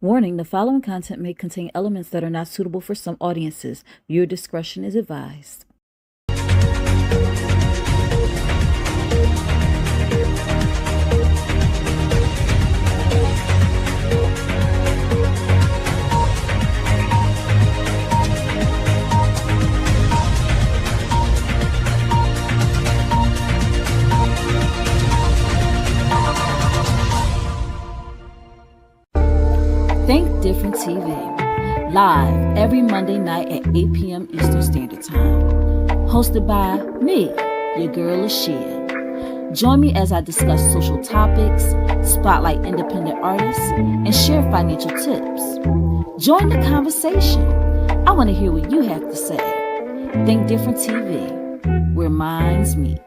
Warning, the following content may contain elements that are not suitable for some audiences. Your discretion is advised. Think Different TV, live every Monday night at 8 p.m. Eastern Standard Time. Hosted by me, your girl Lashia. Join me as I discuss social topics, spotlight independent artists, and share financial tips. Join the conversation. I want to hear what you have to say. Think Different TV, where minds meet.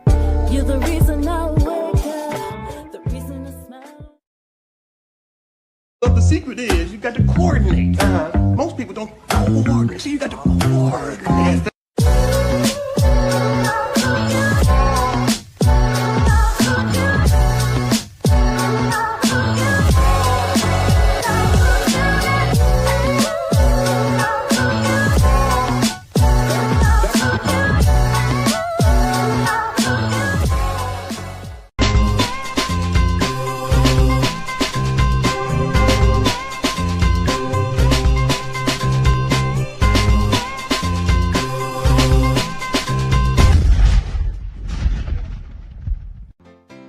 You're the reason I wake up, the reason I smile. But the secret is you got to coordinate. Most people don't coordinate. So you got to coordinate.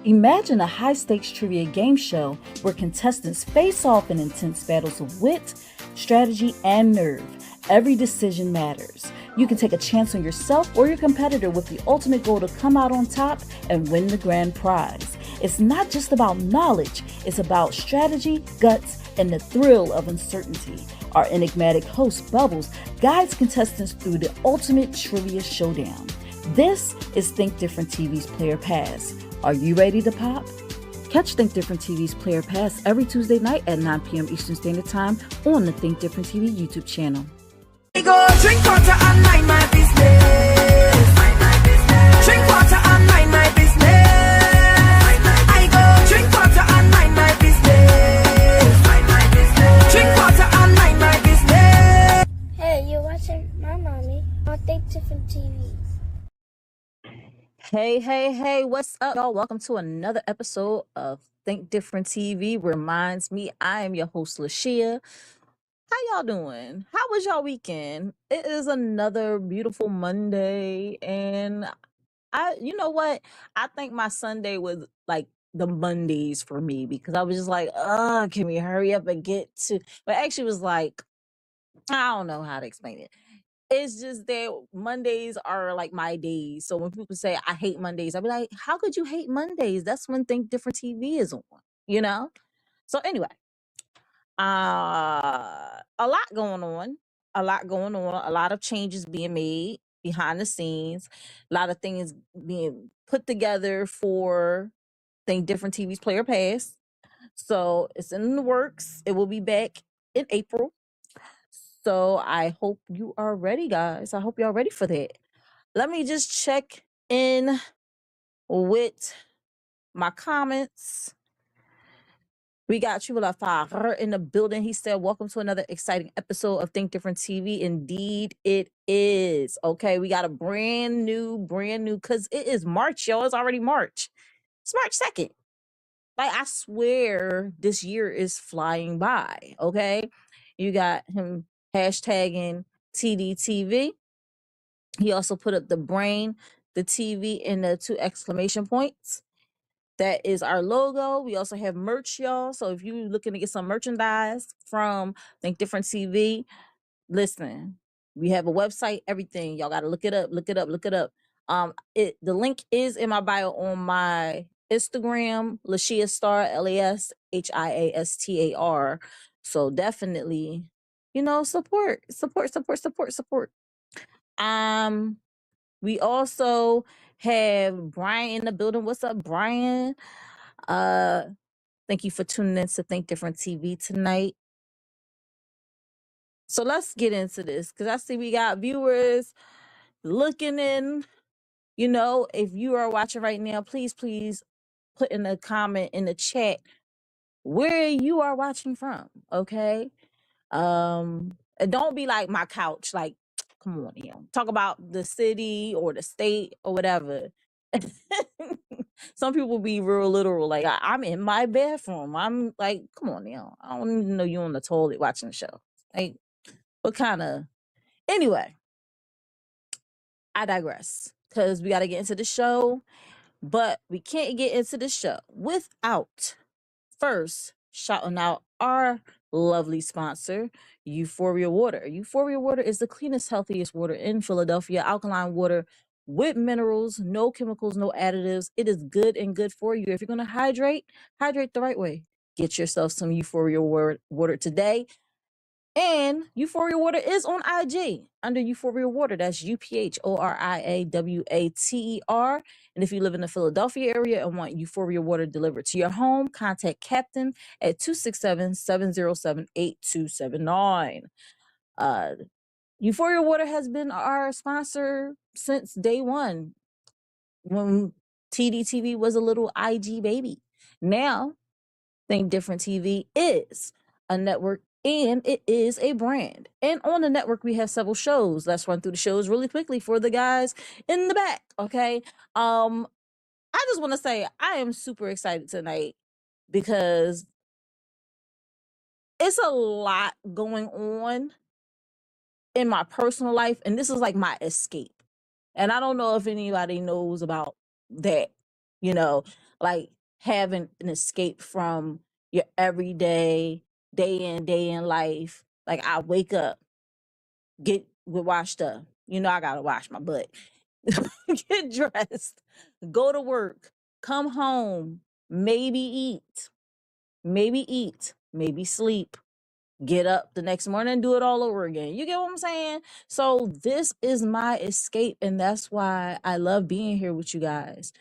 Imagine a high-stakes trivia game show where contestants face off in intense battles of wit, strategy, and nerve. Every decision matters. You can take a chance on yourself or your competitor with the ultimate goal to come out on top and win the grand prize. It's not just about knowledge, it's about strategy, guts, and the thrill of uncertainty. Our enigmatic host, Bubbles, guides contestants through the ultimate trivia showdown. This is Think Different TV's Player Pass. Are you ready to pop? Catch Think Different TV's Player Pass every Tuesday night at 9 p.m. Eastern Standard Time on the Think Different TV YouTube channel. Go drink water and mind my business. Drink water and mind my business. I go drink water and mind my business. Drink water and mind my business. Hey, you're watching my mommy on Think Different TV. Hey, what's up, y'all? Welcome to another episode of Think Different TV, where minds meet. I am your host, Lashia. How y'all doing? How was y'all weekend? It is another beautiful Monday, and you know what? I think my Sunday was like the Mondays for me because I was just like, can we hurry up and get to? But actually, it was like, I don't know how to explain it. It's just that Mondays are like my days. So when people say I hate Mondays, I'll be like, how could you hate Mondays? That's when Think Different TV is on, you know? So anyway, a lot going on. A lot of changes being made behind the scenes, a lot of things being put together for Think Different TV's Player Pass. So it's in the works. It will be back in April. So I hope you are ready, guys. I hope y'all ready for that. Let me just check in with my comments. We got Triple Fire in the building. He said, welcome to another exciting episode of Think Different TV. Indeed, it is. Okay, we got a brand new, because it is March, y'all. It's already March. It's March 2nd. Like, I swear this year is flying by, okay? You got him hashtagging TDTV. He also put up the brain, the TV, and the 2 exclamation points. That is our logo. We also have merch, y'all. So if you're looking to get some merchandise from Think Different TV, listen, we have a website, everything. Y'all got to look it up. The link is in my bio on my Instagram, Lashia Star, LASHIASTAR. So definitely, support. We also have Brian in the building. What's up, Brian? Thank you for tuning in to Think Different TV tonight. So let's get into this because I see we got viewers looking in. If you are watching right now, please put in a comment in the chat where you are watching from, okay? And don't be like my couch, like, come on, talk about the city or the state or whatever. Some people be real literal, like I'm in my bathroom. I'm like, come on, I don't even know you on the toilet watching the show. Like, what kind of? Anyway, I digress because we got to get into the show, but we can't get into the show without first shouting out our lovely sponsor, Euphoria Water. Euphoria Water is the cleanest, healthiest water in Philadelphia. Alkaline water with minerals, no chemicals, no additives. It is good and good for you. If you're going to hydrate, hydrate the right way. Get yourself some Euphoria water today. And Euphoria Water is on IG under Euphoria Water. That's UPHORIAWATER. And if you live in the Philadelphia area and want Euphoria Water delivered to your home, contact Captain at 267-707-8279. Euphoria Water has been our sponsor since day one when TDTV was a little IG baby. Now, Think Different TV is a network and it is a brand. And on the network, we have several shows. Let's run through the shows really quickly for the guys in the back. Okay. I just want to say I am super excited tonight because it's a lot going on in my personal life, and this is like my escape. And I don't know if anybody knows about that, you know, like having an escape from your everyday, day in life. Like I wake up, get washed up. I gotta wash my butt, get dressed, go to work, come home, maybe sleep, get up the next morning and do it all over again. You get what I'm saying? So this is my escape, and that's why I love being here with you guys.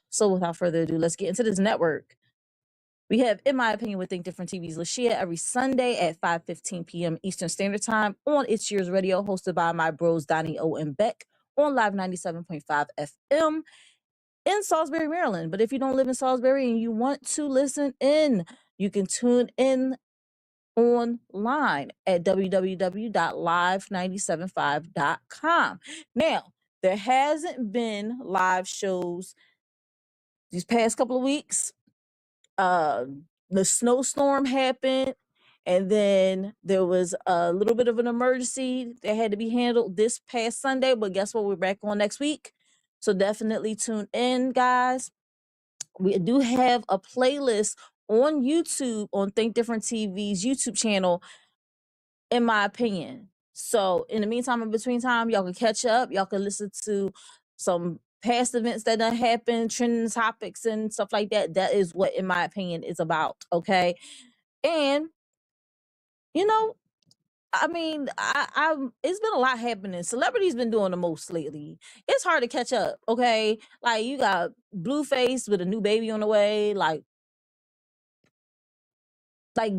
So without further ado, let's get into this network. We have, in my opinion, with Think Different TV's Lashia every Sunday at 5:15 p.m. Eastern Standard Time on It's Yours Radio, hosted by my bros Donnie O and Beck on Live 97.5 FM in Salisbury, Maryland. But if you don't live in Salisbury and you want to listen in, you can tune in online at www.live975.com. Now, there hasn't been live shows these past couple of weeks. The snowstorm happened, and then there was a little bit of an emergency that had to be handled this past Sunday. But guess what? We're back on next week. So definitely tune in, guys. We do have a playlist on YouTube on Think Different TV's YouTube channel, in my opinion. So in the meantime, in between time, y'all can catch up. Y'all can listen to some past events that done happened, trending topics and stuff like that. That is what, in my opinion, is about. Okay. And I mean, it's been a lot happening. Celebrities been doing the most lately. It's hard to catch up. Okay. Like you got Blueface with a new baby on the way. Like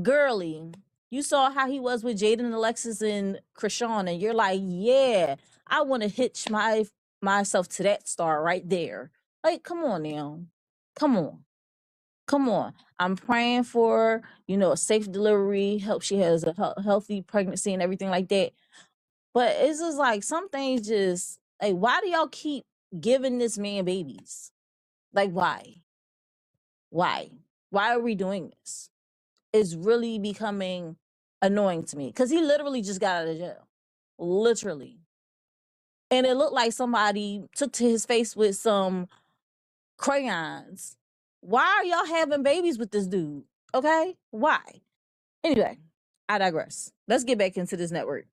girly. You saw how he was with Jaden, Alexis, and Krishan, and you're like, yeah, I want to hitch myself to that star right there. Like, come on now, come on, come on. I'm praying for a safe delivery. Help she has a healthy pregnancy and everything like that. But it's just like some things just like, why do y'all keep giving this man babies? Like, why? Why are we doing this? Is really becoming annoying to me because he literally just got out of jail. Literally. And it looked like somebody took to his face with some crayons. Why are y'all having babies with this dude? Okay? Why? Anyway, I digress. Let's get back into this network.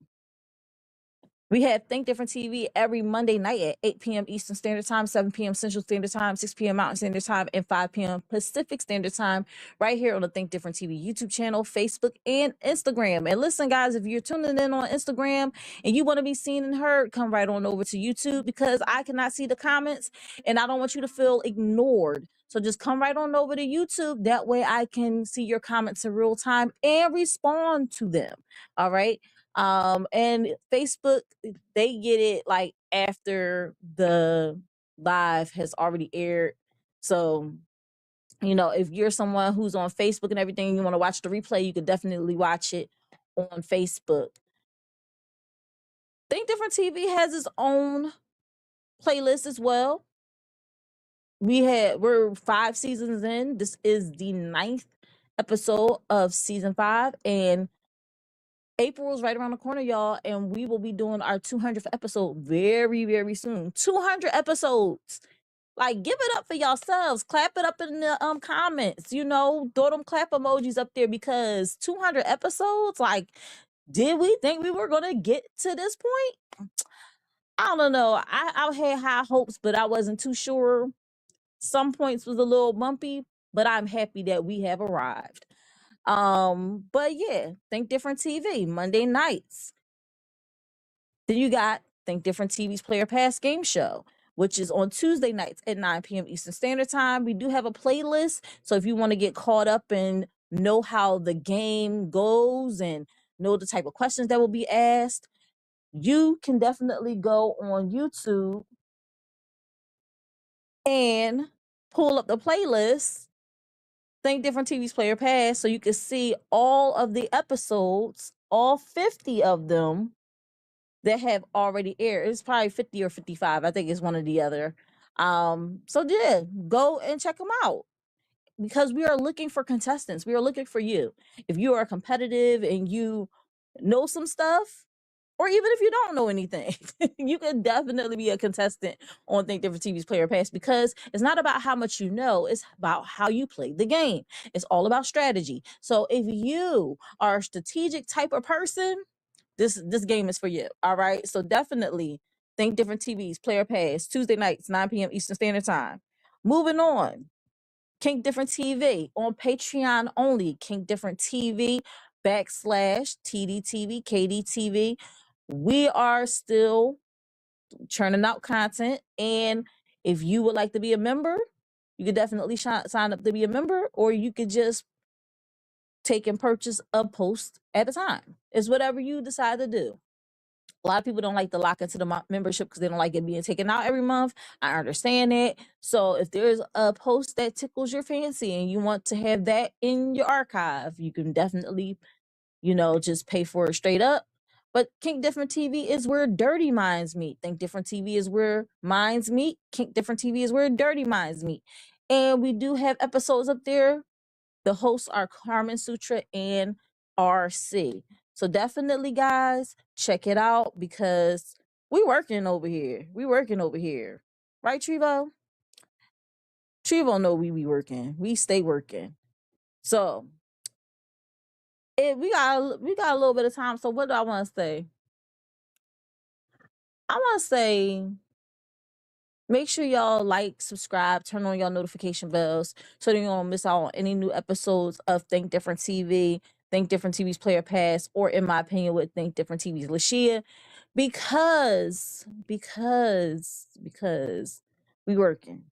We have Think Different TV every Monday night at 8 p.m. Eastern Standard Time, 7 p.m. Central Standard Time, 6 p.m. Mountain Standard Time, and 5 p.m. Pacific Standard Time, right here on the Think Different TV YouTube channel, Facebook, and Instagram. And listen, guys, if you're tuning in on Instagram and you want to be seen and heard, come right on over to YouTube because I cannot see the comments and I don't want you to feel ignored. So just come right on over to YouTube. That way I can see your comments in real time and respond to them. All right. And Facebook, they get it like after the live has already aired. So You know, if you're someone who's on Facebook and everything, and you want to watch the replay, you could definitely watch it on Facebook. Think Different TV has its own playlist as well. We're 5 seasons in. This is the 9th episode of season 5, and April is right around the corner, y'all, and we will be doing our 200th episode very, very soon. 200 episodes. Like, give it up for yourselves. Clap it up in the comments. You know, throw them clap emojis up there, because 200 episodes. Like, did we think we were gonna get to this point? I don't know. I had high hopes, but I wasn't too sure. Some points was a little bumpy, but I'm happy that we have arrived. But yeah, Think Different TV, Monday nights. Then you got Think Different TV's Player Pass Game Show, which is on Tuesday nights at 9 p.m. Eastern Standard Time. We do have a playlist, so if you want to get caught up and know how the game goes and know the type of questions that will be asked, you can definitely go on YouTube and pull up the playlist, Think Different TV's Player Pass, so you can see all of the episodes, all 50 of them that have already aired. It's probably 50 or 55. I think it's one or the other. So yeah, go and check them out, because we are looking for contestants. We are looking for you. If you are competitive and you know some stuff, or even if you don't know anything, you can definitely be a contestant on Think Different TV's Player Pass, because it's not about how much you know, it's about how you play the game. It's all about strategy. So if you are a strategic type of person, this game is for you. All right. So definitely Think Different TV's Player Pass, Tuesday nights, 9 p.m. Eastern Standard Time. Moving on. Kink Different TV on Patreon only. Kink Different TV / TDTV, KDTV. We are still churning out content, and if you would like to be a member, you could definitely sign up to be a member, or you could just take and purchase a post at a time. It's whatever you decide to do. A lot of people don't like to lock into the membership because they don't like it being taken out every month. I understand it. So if there's a post that tickles your fancy and you want to have that in your archive, you can definitely, just pay for it straight up. But Kink Different TV is where dirty minds meet. Think Different TV is where minds meet. Kink Different TV is where dirty minds meet. And we do have episodes up there. The hosts are Carmen Sutra and RC. So definitely, guys, check it out, because we working over here. Right, Trevo? Trevo know we be working. We stay working. So we got a little bit of time. So what do I want to say? I want to say, make sure y'all like, subscribe, turn on y'all notification bells so that you don't miss out on any new episodes of Think Different TV, Think Different TV's Player Pass, or in my opinion with Think Different TV's Lashia, because we working,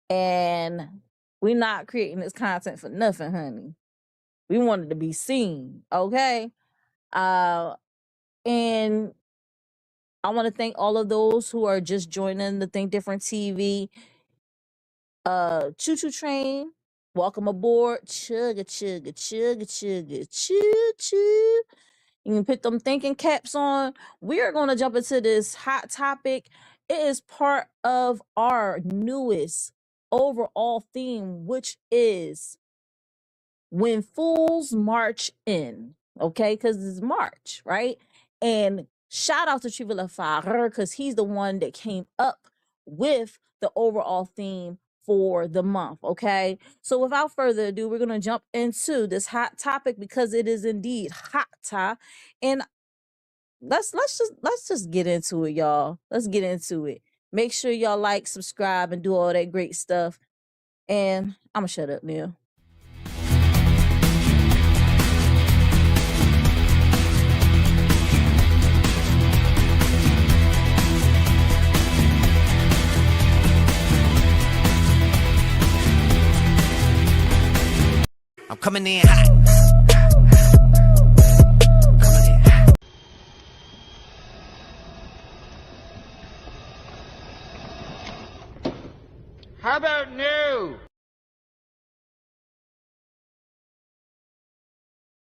and we not creating this content for nothing, honey. We wanted to be seen, okay? And I want to thank all of those who are just joining the Think Different TV choo choo train. Welcome aboard. Chugga chugga chugga chugga choo choo. You can put them thinking caps on. We are going to jump into this hot topic. It is part of our newest overall theme, which is when fools march in. Okay, because it's March, right? And shout out to Trivia Farrer, because he's the one that came up with the overall theme for the month. Okay, so without further ado, we're gonna jump into this hot topic, because it is indeed hot, and let's just get into it, y'all. Let's get into it. Make sure y'all like, subscribe, and do all that great stuff. And I'm gonna shut up now. I'm coming in hot. How about new?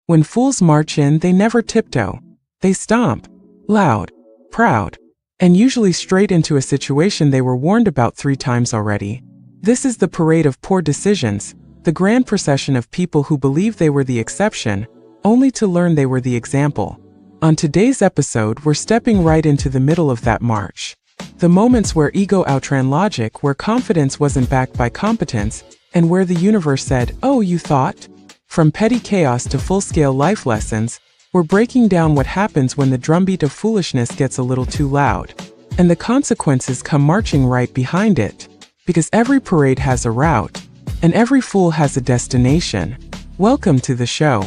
When fools march in, they never tiptoe. They stomp. Loud. Proud. And usually straight into a situation they were warned about 3 times already. This is the parade of poor decisions, the grand procession of people who believe they were the exception, only to learn they were the example. On today's episode, we're stepping right into the middle of that march. The moments where ego outran logic, where confidence wasn't backed by competence, and where the universe said, "Oh, you thought?" From petty chaos to full-scale life lessons, we're breaking down what happens when the drumbeat of foolishness gets a little too loud. And the consequences come marching right behind it. Because every parade has a route, and every fool has a destination. Welcome to the show.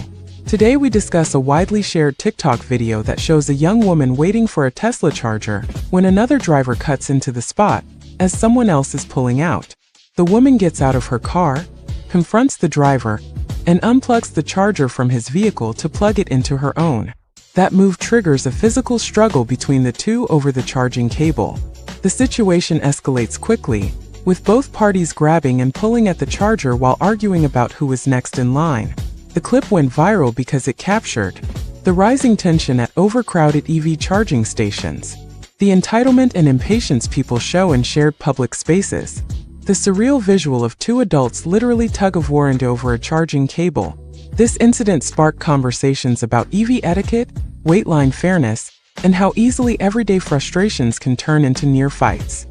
Today we discuss a widely shared TikTok video that shows a young woman waiting for a Tesla charger when another driver cuts into the spot as someone else is pulling out. The woman gets out of her car, confronts the driver, and unplugs the charger from his vehicle to plug it into her own. That move triggers a physical struggle between the two over the charging cable. The situation escalates quickly, with both parties grabbing and pulling at the charger while arguing about who was next in line. The clip went viral because it captured the rising tension at overcrowded EV charging stations, the entitlement and impatience people show in shared public spaces, the surreal visual of 2 adults literally tug-of-warring over a charging cable. This incident sparked conversations about EV etiquette, wait line fairness, and how easily everyday frustrations can turn into near fights.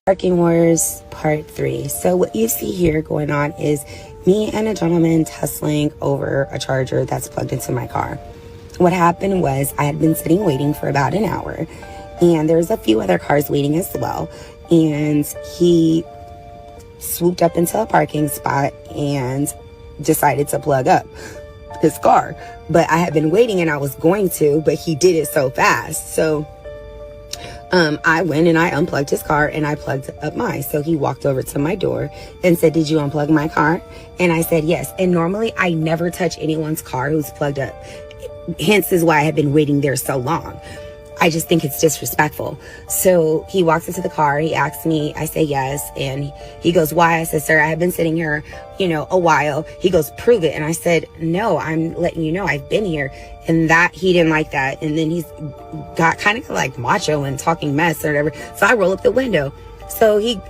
Parking Wars Part 3. So what you see here going on is me and a gentleman tussling over a charger that's plugged into my car. What happened was I had been sitting waiting for about an hour, and there's a few other cars waiting as well, and he swooped up into a parking spot and decided to plug up his car. But I had been waiting and I was going to, but he did it so fast. So I went and I unplugged his car and I plugged up mine. So he walked over to my door and said, "Did you unplug my car?" And I said, "Yes." And normally I never touch anyone's car who's plugged up. Hence is why I have been waiting there so long. I just think it's disrespectful. So he walks into the car, he asks me, I say yes, and he goes, "Why?" I said, "Sir, I have been sitting here, a while." He goes, "Prove it." And I said, "No, I'm letting you know I've been here." And that, he didn't like that. And then he's got kind of like macho and talking mess or whatever. So I roll up the window. So he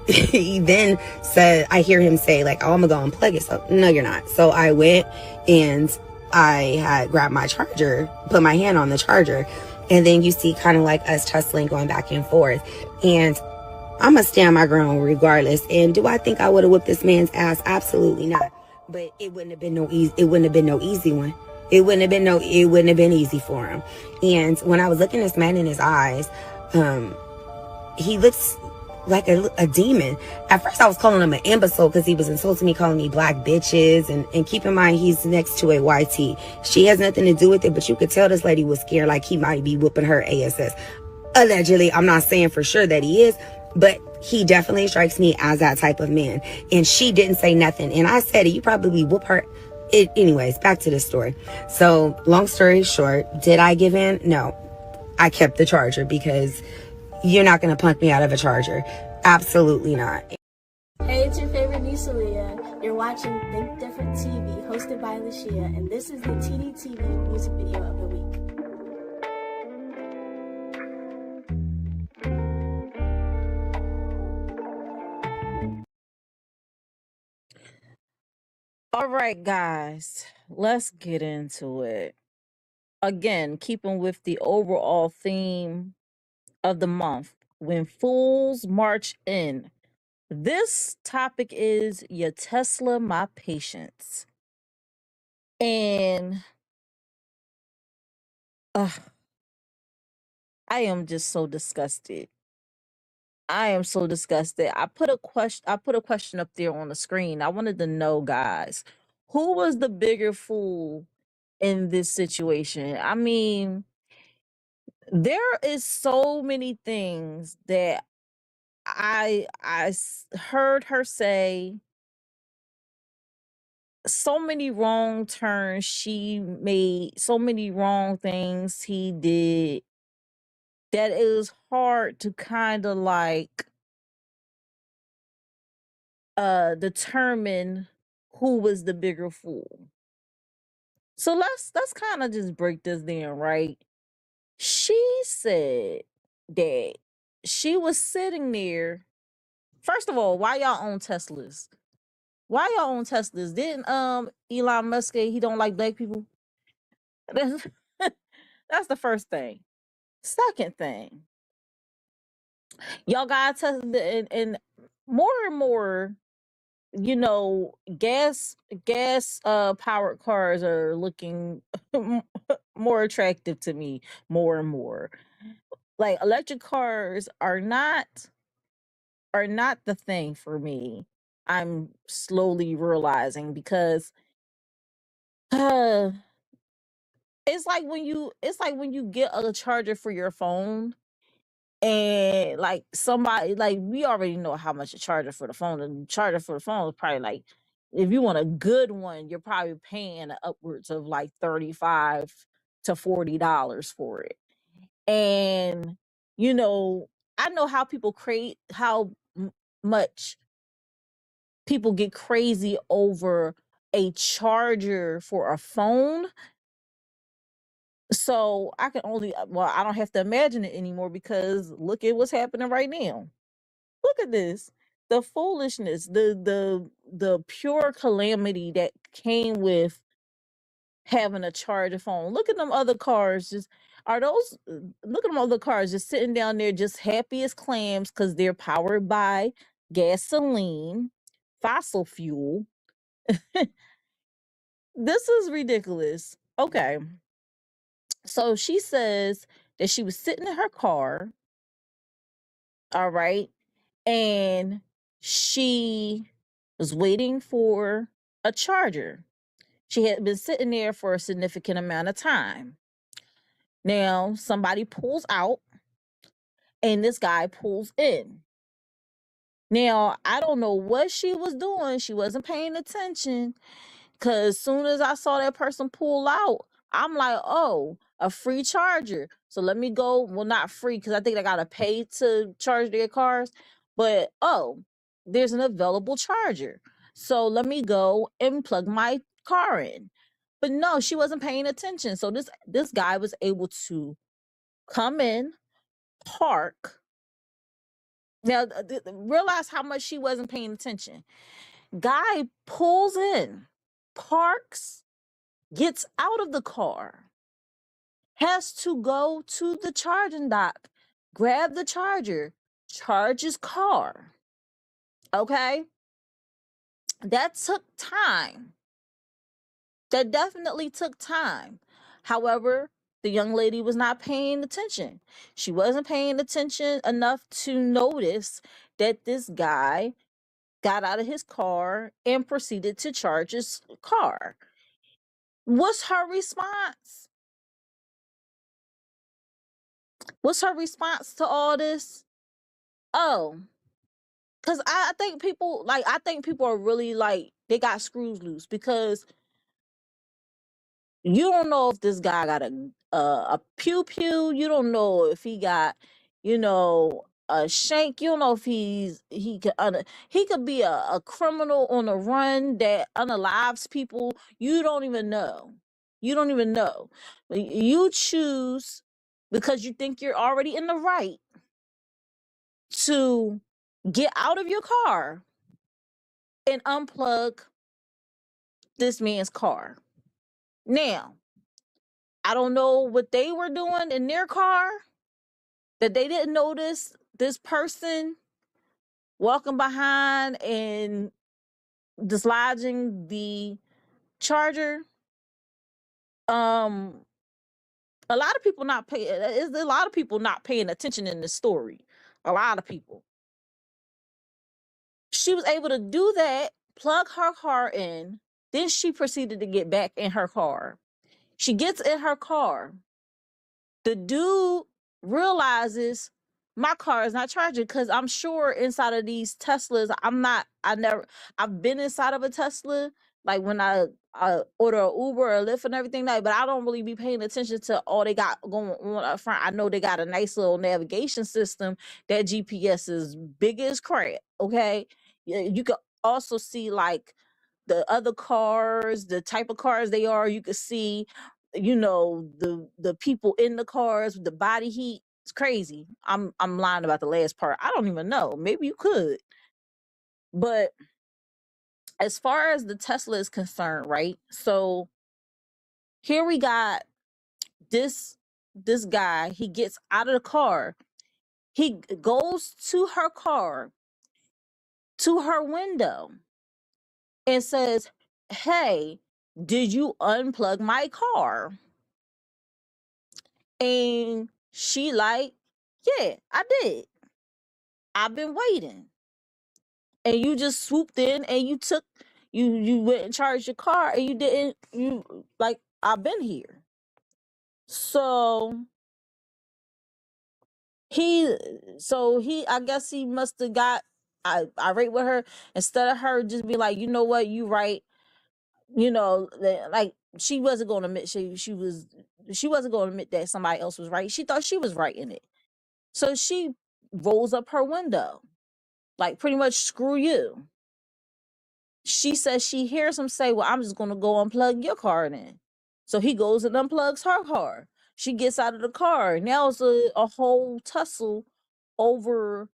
he then said, I hear him say like, "Oh, I'm gonna go unplug it." So, "No, you're not." So I went and I had grabbed my charger, put my hand on the charger, and then you see kind of like us tussling, going back and forth. And I'm gonna stand my ground regardless. And do I think I would have whipped this man's ass? Absolutely not. But it wouldn't have been no easy. It wouldn't have been no easy one. It wouldn't have been easy for him. And when I was looking this man in his eyes, he looks like a demon. At first I was calling him an imbecile because he was insulting me, calling me black bitches, and keep in mind he's next to a YT. She has nothing to do with it, but you could tell this lady was scared, like he might be whooping her ass. Allegedly. I'm not saying for sure that he is, but he definitely strikes me as that type of man. And she didn't say nothing, and I said, "You probably whoop her." Anyways, back to the story. So long story short, did I give in? No. I kept the charger because you're not going to punk me out of a charger. Absolutely not. Hey, it's your favorite niece, Aaliyah. You're watching Think Different TV, hosted by Lashia, and this is the TDTV music video of the week. All right, guys, let's get into it. Again, keeping with the overall theme of the month, when fools march in. This topic is your Tesla, my patience. And uh, I am just so disgusted. I am so disgusted. I put a question up there on the screen. I wanted to know, guys, who was the bigger fool in this situation? I mean, there is so many things that heard her say, so many wrong turns she made, so many wrong things he did, that it was hard to kind of like determine who was the bigger fool. So let's kind of just break this down, right? She said that she was sitting there. First of all, why y'all own Teslas? Why y'all own Teslas? Didn't Elon Musk say he don't like black people? That's that's the first thing. Second thing, y'all got Tesla and more and more, you know, gas powered cars are looking more attractive to me more and more. Like electric cars are not the thing for me. I'm slowly realizing because uh, it's like when you get a charger for your phone and like somebody like we already know how much a charger for the phone. The charger for the phone is probably like if you want a good one, you're probably paying upwards of like $35 to $40 for it. And you know, I know how people create how much people get crazy over a charger for a phone. So I can only well, I don't have to imagine it anymore because look at what's happening right now. Look at this. The foolishness, the pure calamity that came with having a charger phone. Look at them other cars just are those look at them other cars just sitting down there just happy as clams because they're powered by gasoline, fossil fuel. This is ridiculous. Okay. So she says that she was sitting in her car, all right, and she was waiting for a charger. She had been sitting there for a significant amount of time. Now, somebody pulls out and this guy pulls in. Now, I don't know what she was doing. She wasn't paying attention. Cause soon as I saw that person pull out, I'm like, oh, a free charger. So let me go. Well, not free, because I think I gotta pay to charge their cars. But oh, there's an available charger. So let me go and plug my car in. But no, she wasn't paying attention. So this guy was able to come in, park. Now realize how much she wasn't paying attention. Guy pulls in, parks, gets out of the car, has to go to the charging dock, grab the charger, charge his car. Okay? That took time. That definitely took time. However, the young lady was not paying attention. She wasn't paying attention enough to notice that this guy got out of his car and proceeded to charge his car. What's her response? What's her response to all this? Oh, because I think people I think people are really like they got screws loose because you don't know if this guy got a pew pew. You don't know if he got you know a shank. You don't know if he could be a criminal on the run that unalives people. You don't even know. You don't even know. You choose because you think you're already in the right to get out of your car and unplug this man's car. Now, I don't know what they were doing in their car that they didn't notice this person walking behind and dislodging the charger. Um, a lot of people not pay. Is a lot of people not paying attention in this story. A lot of people. She was able to do that, plug her car in. Then she proceeded to get back in her car. She gets in her car. The dude realizes my car is not charging because I'm sure inside of these Teslas, I've been inside of a Tesla, like when I order a Uber or a Lyft and everything, like, but I don't really be paying attention to all they got going on up front. I know they got a nice little navigation system. That GPS is big as crap, okay? You could also see like the other cars, the type of cars they are. You could see, you know, the people in the cars with the body heat. It's crazy. I'm lying about the last part. I don't even know. Maybe you could. But as far as the Tesla is concerned, right? So here we got this guy. He gets out of the car. He goes to her car, to her window, and says, "Hey, did you unplug my car?" And she like, "Yeah, I did. I've been waiting." And you just swooped in and you took you went and charged your car and you didn't you like, I've been here. So he he I guess he must have got irate with her instead of her just be like, you know what, you right. You know, like she wasn't gonna admit she wasn't gonna admit that somebody else was right. She thought she was right in it. So she rolls up her window, like pretty much screw you. She says she hears him say, "Well, I'm just gonna go unplug your car then." So he goes and unplugs her car. She gets out of the car. Now it's a whole tussle over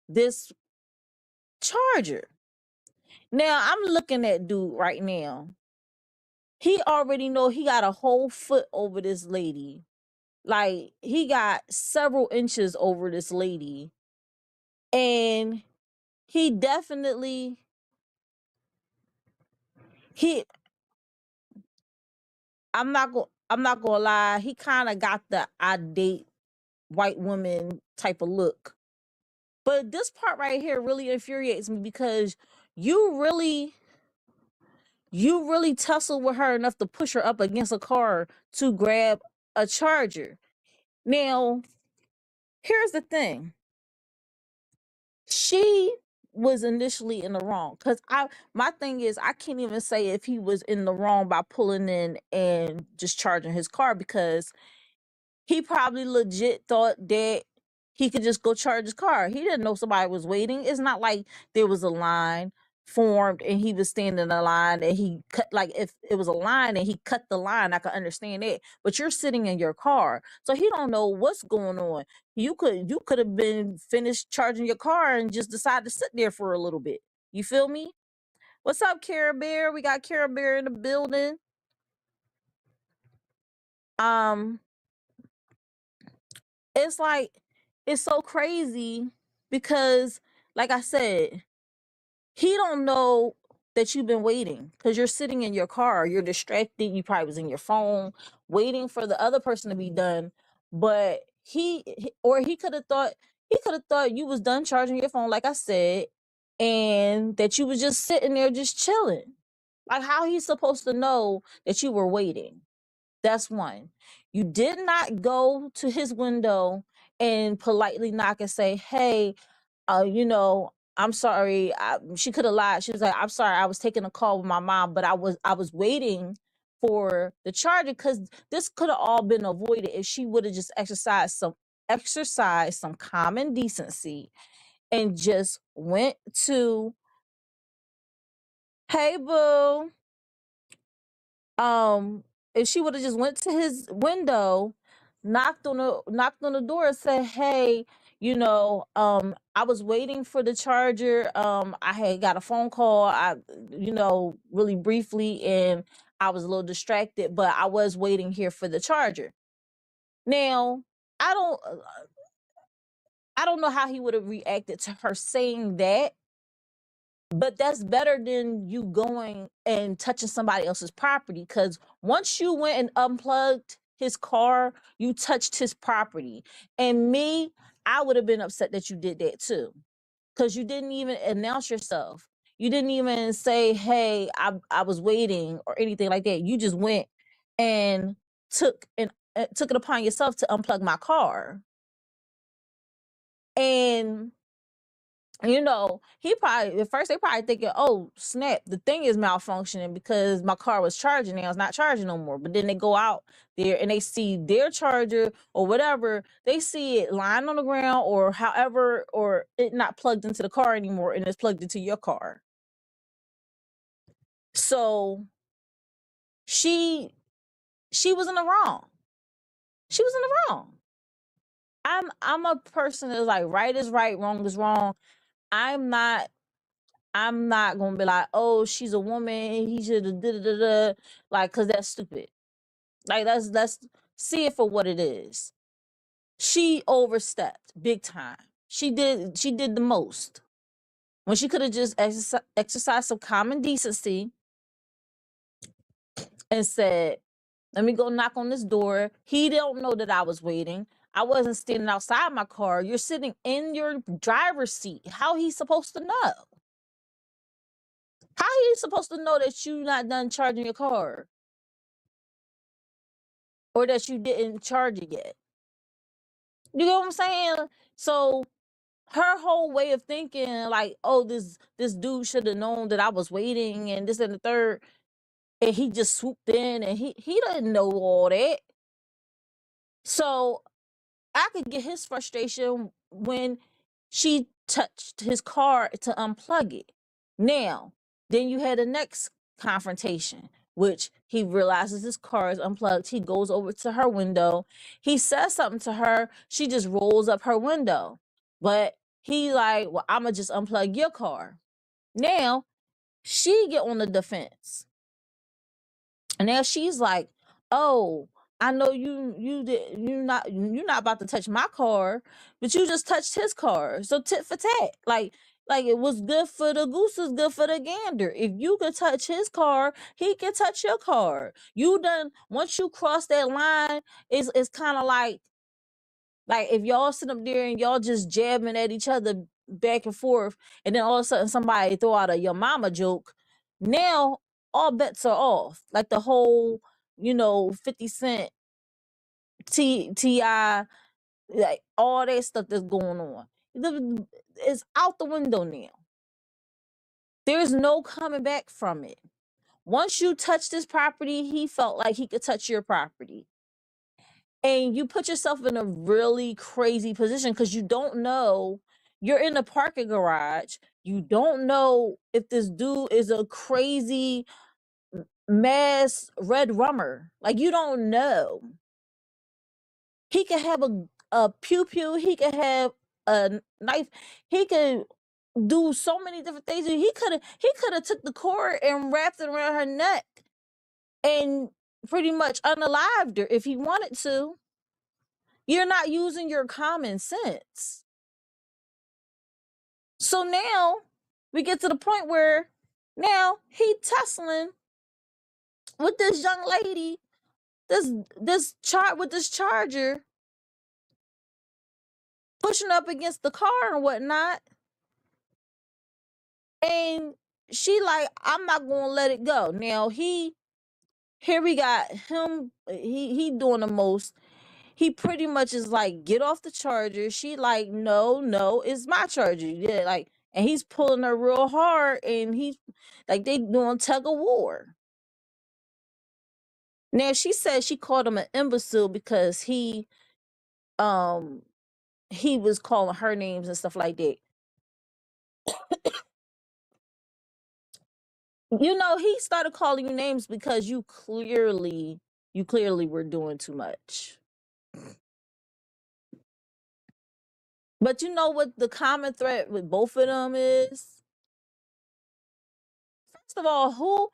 this charger. Now I'm looking at dude right now. He already know he got a whole foot over this lady. Like he got several inches over this lady. And he definitely he I'm not gonna lie, he kind of got the I date white woman type of look. But this part right here really infuriates me because you really you really tussle with her enough to push her up against a car to grab a charger. Now, here's the thing. She was initially in the wrong because my thing is I can't even say if he was in the wrong by pulling in and just charging his car because he probably legit thought that he could just go charge his car. He didn't know somebody was waiting. It's not like there was a line formed and he was standing in the line and he cut, like if it was a line and he cut the line, I could understand it. But you're sitting in your car. So he don't know what's going on. You could have been finished charging your car and just decided to sit there for a little bit. You feel me? What's up, Cara Bear? We got Cara Bear in the building. Um it's like it's so crazy because like I said, he don't know that you've been waiting because you're sitting in your car, you're distracted, you probably was in your phone waiting for the other person to be done. But he could have thought you was done charging your phone, like I said, and that you was just sitting there just chilling. Like how he's supposed to know that you were waiting? That's one. You did not go to his window and politely knock and say, "Hey, you know, I'm sorry." She could have lied. She was like, "I'm sorry, I was taking a call with my mom, but I was waiting for the charger because this could have all been avoided if she would have just exercised some common decency and just went to, hey boo, um if she would have just went to his window, knocked on the door and said, "Hey, you know, I was waiting for the charger. I had got a phone call, really briefly, and I was a little distracted, but I was waiting here for the charger." Now, I don't I don't know how he would have reacted to her saying that, but that's better than you going and touching somebody else's property. Because once you went and unplugged his car, you touched his property. And me, I would have been upset that you did that too. Because you didn't even announce yourself. You didn't even say, "Hey, I was waiting," or anything like that. You just went and took it upon yourself to unplug my car. And he probably at first they probably thinking, "Oh snap, the thing is malfunctioning because my car was charging now, it's not charging no more." But then they go out there and they see their charger or whatever, they see it lying on the ground or however, or it not plugged into the car anymore and it's plugged into your car. So she was in the wrong. She was in the wrong. I'm a person that's like right is right, wrong is wrong. I'm not gonna be like, oh, she's a woman, he should have da, like, cause that's stupid. Like, let's see it for what it is. She overstepped big time. She did the most when she could have just exercised some common decency and said, let me go knock on this door. He don't know that I was waiting. I wasn't standing outside my car. You're sitting in your driver's seat. How he supposed to know? How he supposed to know that you not done charging your car? Or that you didn't charge it yet? You know what I'm saying? So her whole way of thinking, like, oh, this dude should have known that I was waiting and this and the third, and he just swooped in and he didn't know all that. So I could get his frustration when she touched his car to unplug it. Now, then you had the next confrontation, which he realizes his car is unplugged. He goes over to her window. He says something to her. She just rolls up her window. But he like, well, I'ma just unplug your car. Now, she get on the defense. And now she's like, oh, I know you're not about to touch my car, but you just touched his car. So tit for tat. Like it was good for the goose is good for the gander. If you could touch his car, he can touch your car. You done once you cross that line, it's kind of like if y'all sit up there and y'all just jabbing at each other back and forth, and then all of a sudden somebody throw out a your mama joke, now all bets are off. Like the whole, 50 Cent, T.I., like all that stuff that's going on. It's out the window now. There's no coming back from it. Once you touch this property, he felt like he could touch your property. And you put yourself in a really crazy position because you don't know. You're in a parking garage. You don't know if this dude is a crazy mass red rummer. Like, you don't know. He could have a pew pew. He could have a knife. He could do so many different things. He could have took the cord and wrapped it around her neck and pretty much unalived her if he wanted to. You're not using your common sense. So now we get to the point where now he tussling with this young lady, this charger, pushing up against the car and whatnot. And she like, I'm not gonna let it go. Now here we got him, he doing the most. He pretty much is like, get off the charger. She like, no, it's my charger. Yeah, like, and he's pulling her real hard, and he's like, they doing tug of war. Now she said she called him an imbecile because he was calling her names and stuff like that. He started calling you names because you clearly were doing too much. But you know what the common thread with both of them is? First of all,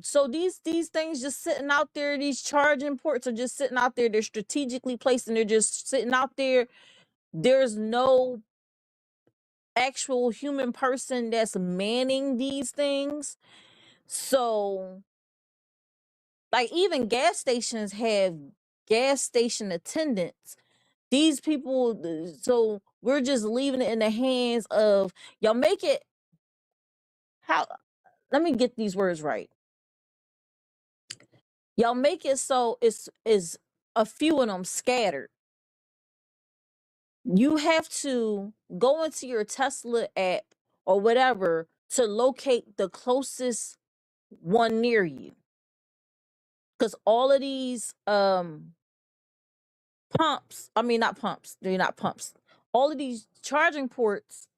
so these things just sitting out there, these charging ports are just sitting out there. They're strategically placed and they're just sitting out there. There's no actual human person that's manning these things. So, like, even gas stations have gas station attendants. These people, so we're just leaving it in the hands of y'all. Make it how? Let me get these words right. Y'all make it so it's a few of them scattered. You have to go into your Tesla app or whatever to locate the closest one near you. Because all of these pumps, I mean, not pumps, they're not pumps. All of these charging ports,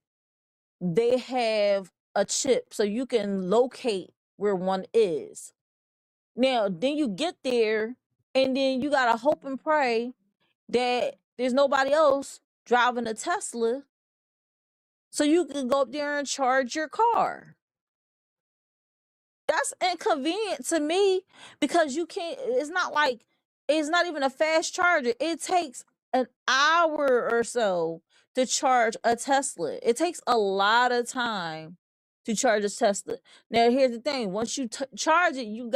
they have a chip so you can locate where one is. Now, then you get there, and then you gotta hope and pray that there's nobody else driving a Tesla, so you can go up there and charge your car. That's inconvenient to me because you can't, it's not even a fast charger. It takes an hour or so to charge a Tesla. It takes a lot of time to charge a Tesla. Now here's the thing, once you charge it, you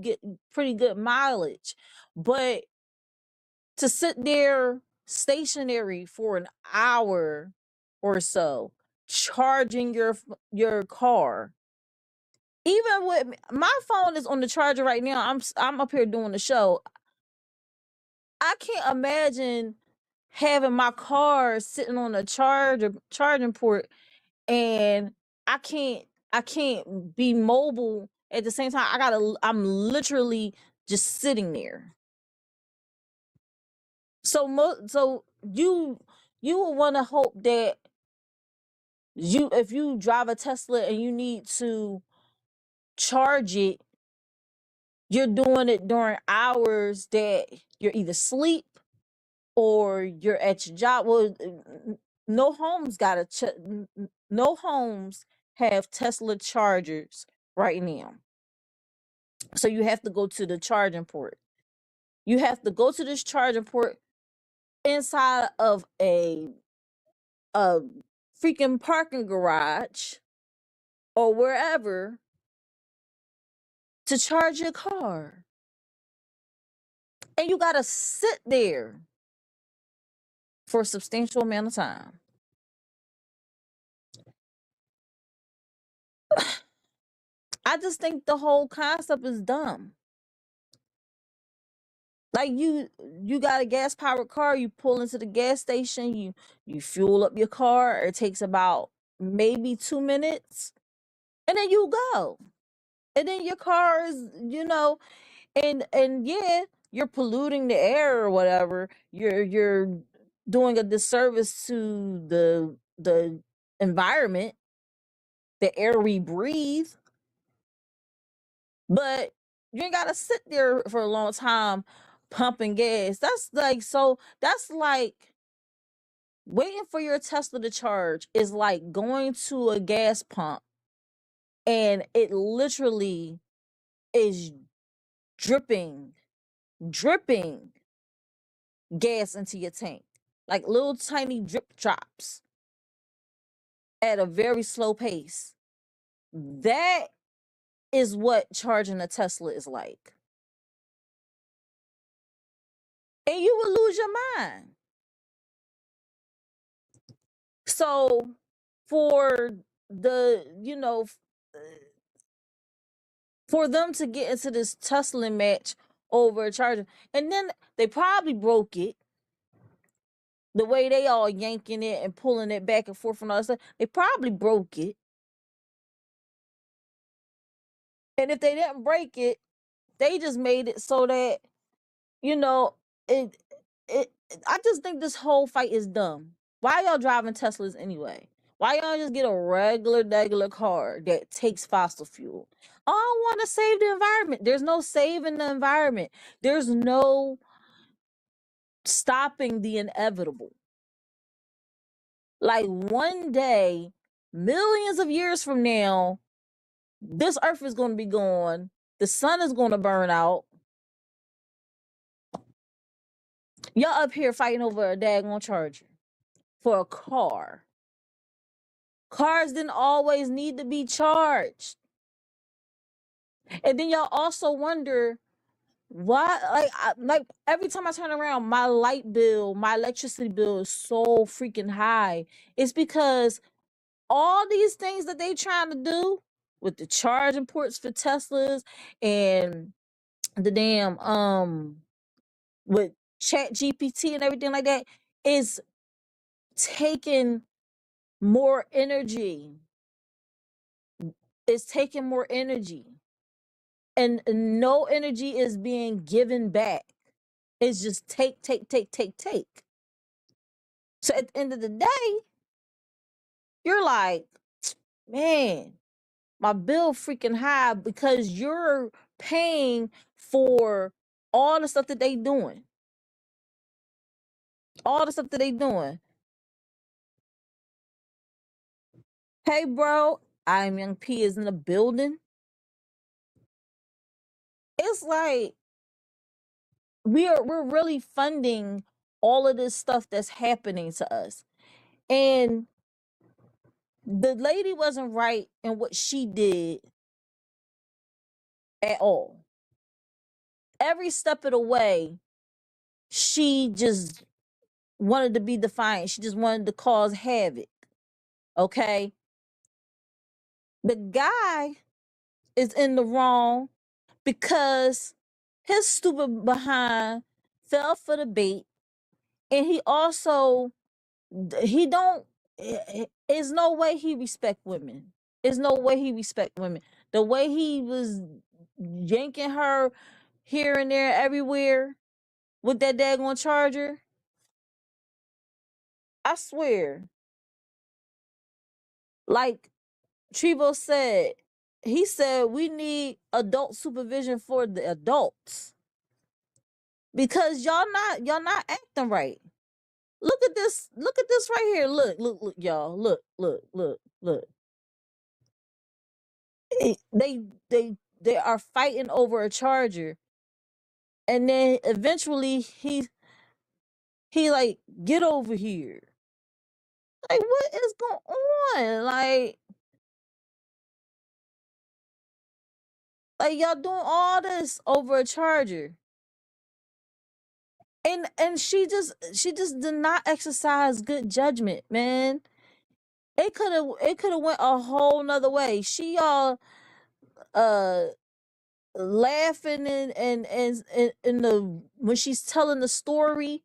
get pretty good mileage. But to sit there stationary for an hour or so charging your car, even with my phone is on the charger right now. I'm up here doing the show. I can't imagine having my car sitting on a charging port, and I can't I can't be mobile at the same time. I'm literally just sitting there. So you would want to hope that if you drive a Tesla and you need to charge it, you're doing it during hours that you're either asleep or you're at your job. Well, no homes no homes have Tesla chargers right now. So you have to go to the charging port. You have to go to this charging port inside of a freaking parking garage or wherever to charge your car. And you got to sit there for a substantial amount of time. I just think the whole concept is dumb. Like you got a gas powered car, you pull into the gas station, you fuel up your car. It takes about maybe 2 minutes, and then you go. And then your car is, and yeah, you're polluting the air or whatever. You're doing a disservice to the environment, the air we breathe. But you ain't gotta sit there for a long time pumping gas. That's like waiting for your Tesla to charge is like going to a gas pump and it literally is dripping gas into your tank. Like little tiny drip drops at a very slow pace. That is what charging a Tesla is like. And you will lose your mind. So for the, for them to get into this tussling match over a charger, and then they probably broke it. The way they all yanking it and pulling it back and forth and all that stuff, they probably broke it. And if they didn't break it, they just made it so that, you know, it it I just think this whole fight is dumb. Why y'all driving Teslas anyway? Why y'all just get a regular car that takes fossil fuel? Oh, I want to save the environment. There's no saving the environment. There's no stopping the inevitable. Like one day, millions of years from now, this earth is going to be gone. The sun is going to burn out. Y'all up here fighting over a daggone charger for a car. Cars didn't always need to be charged. And then y'all also wonder why, like every time I turn around, my light bill, my electricity bill is so freaking high. It's because all these things that they trying to do with the charging ports for Teslas and the damn with Chat GPT and everything like that is taking more energy. It's taking more energy. And no energy is being given back. It's just take. So at the end of the day, you're like, man, My bill freaking high because you're paying for all the stuff that they doing. All the stuff that they doing. Hey, bro, I'm Young P is in the building. It's like we're really funding all of this stuff that's happening to us. And the lady wasn't right in what she did at all. Every step of the way, she just wanted to be defiant. She just wanted to cause havoc. Okay. The guy is in the wrong because his stupid behind fell for the bait, and he also he don't there's no way he respect women. There's no way he respect women. The way he was yanking her here and there everywhere with that daggone charger, I swear. Like Trevo said, he said we need adult supervision for the adults because y'all not acting right. Look at this. Look at this right here. Look, y'all. Look. They they are fighting over a charger, and then eventually he like get over here. Like what is going on? Like y'all doing all this over a charger. And she just did not exercise good judgment, man. It could have went a whole nother way. She all uh laughing and the when she's telling the story,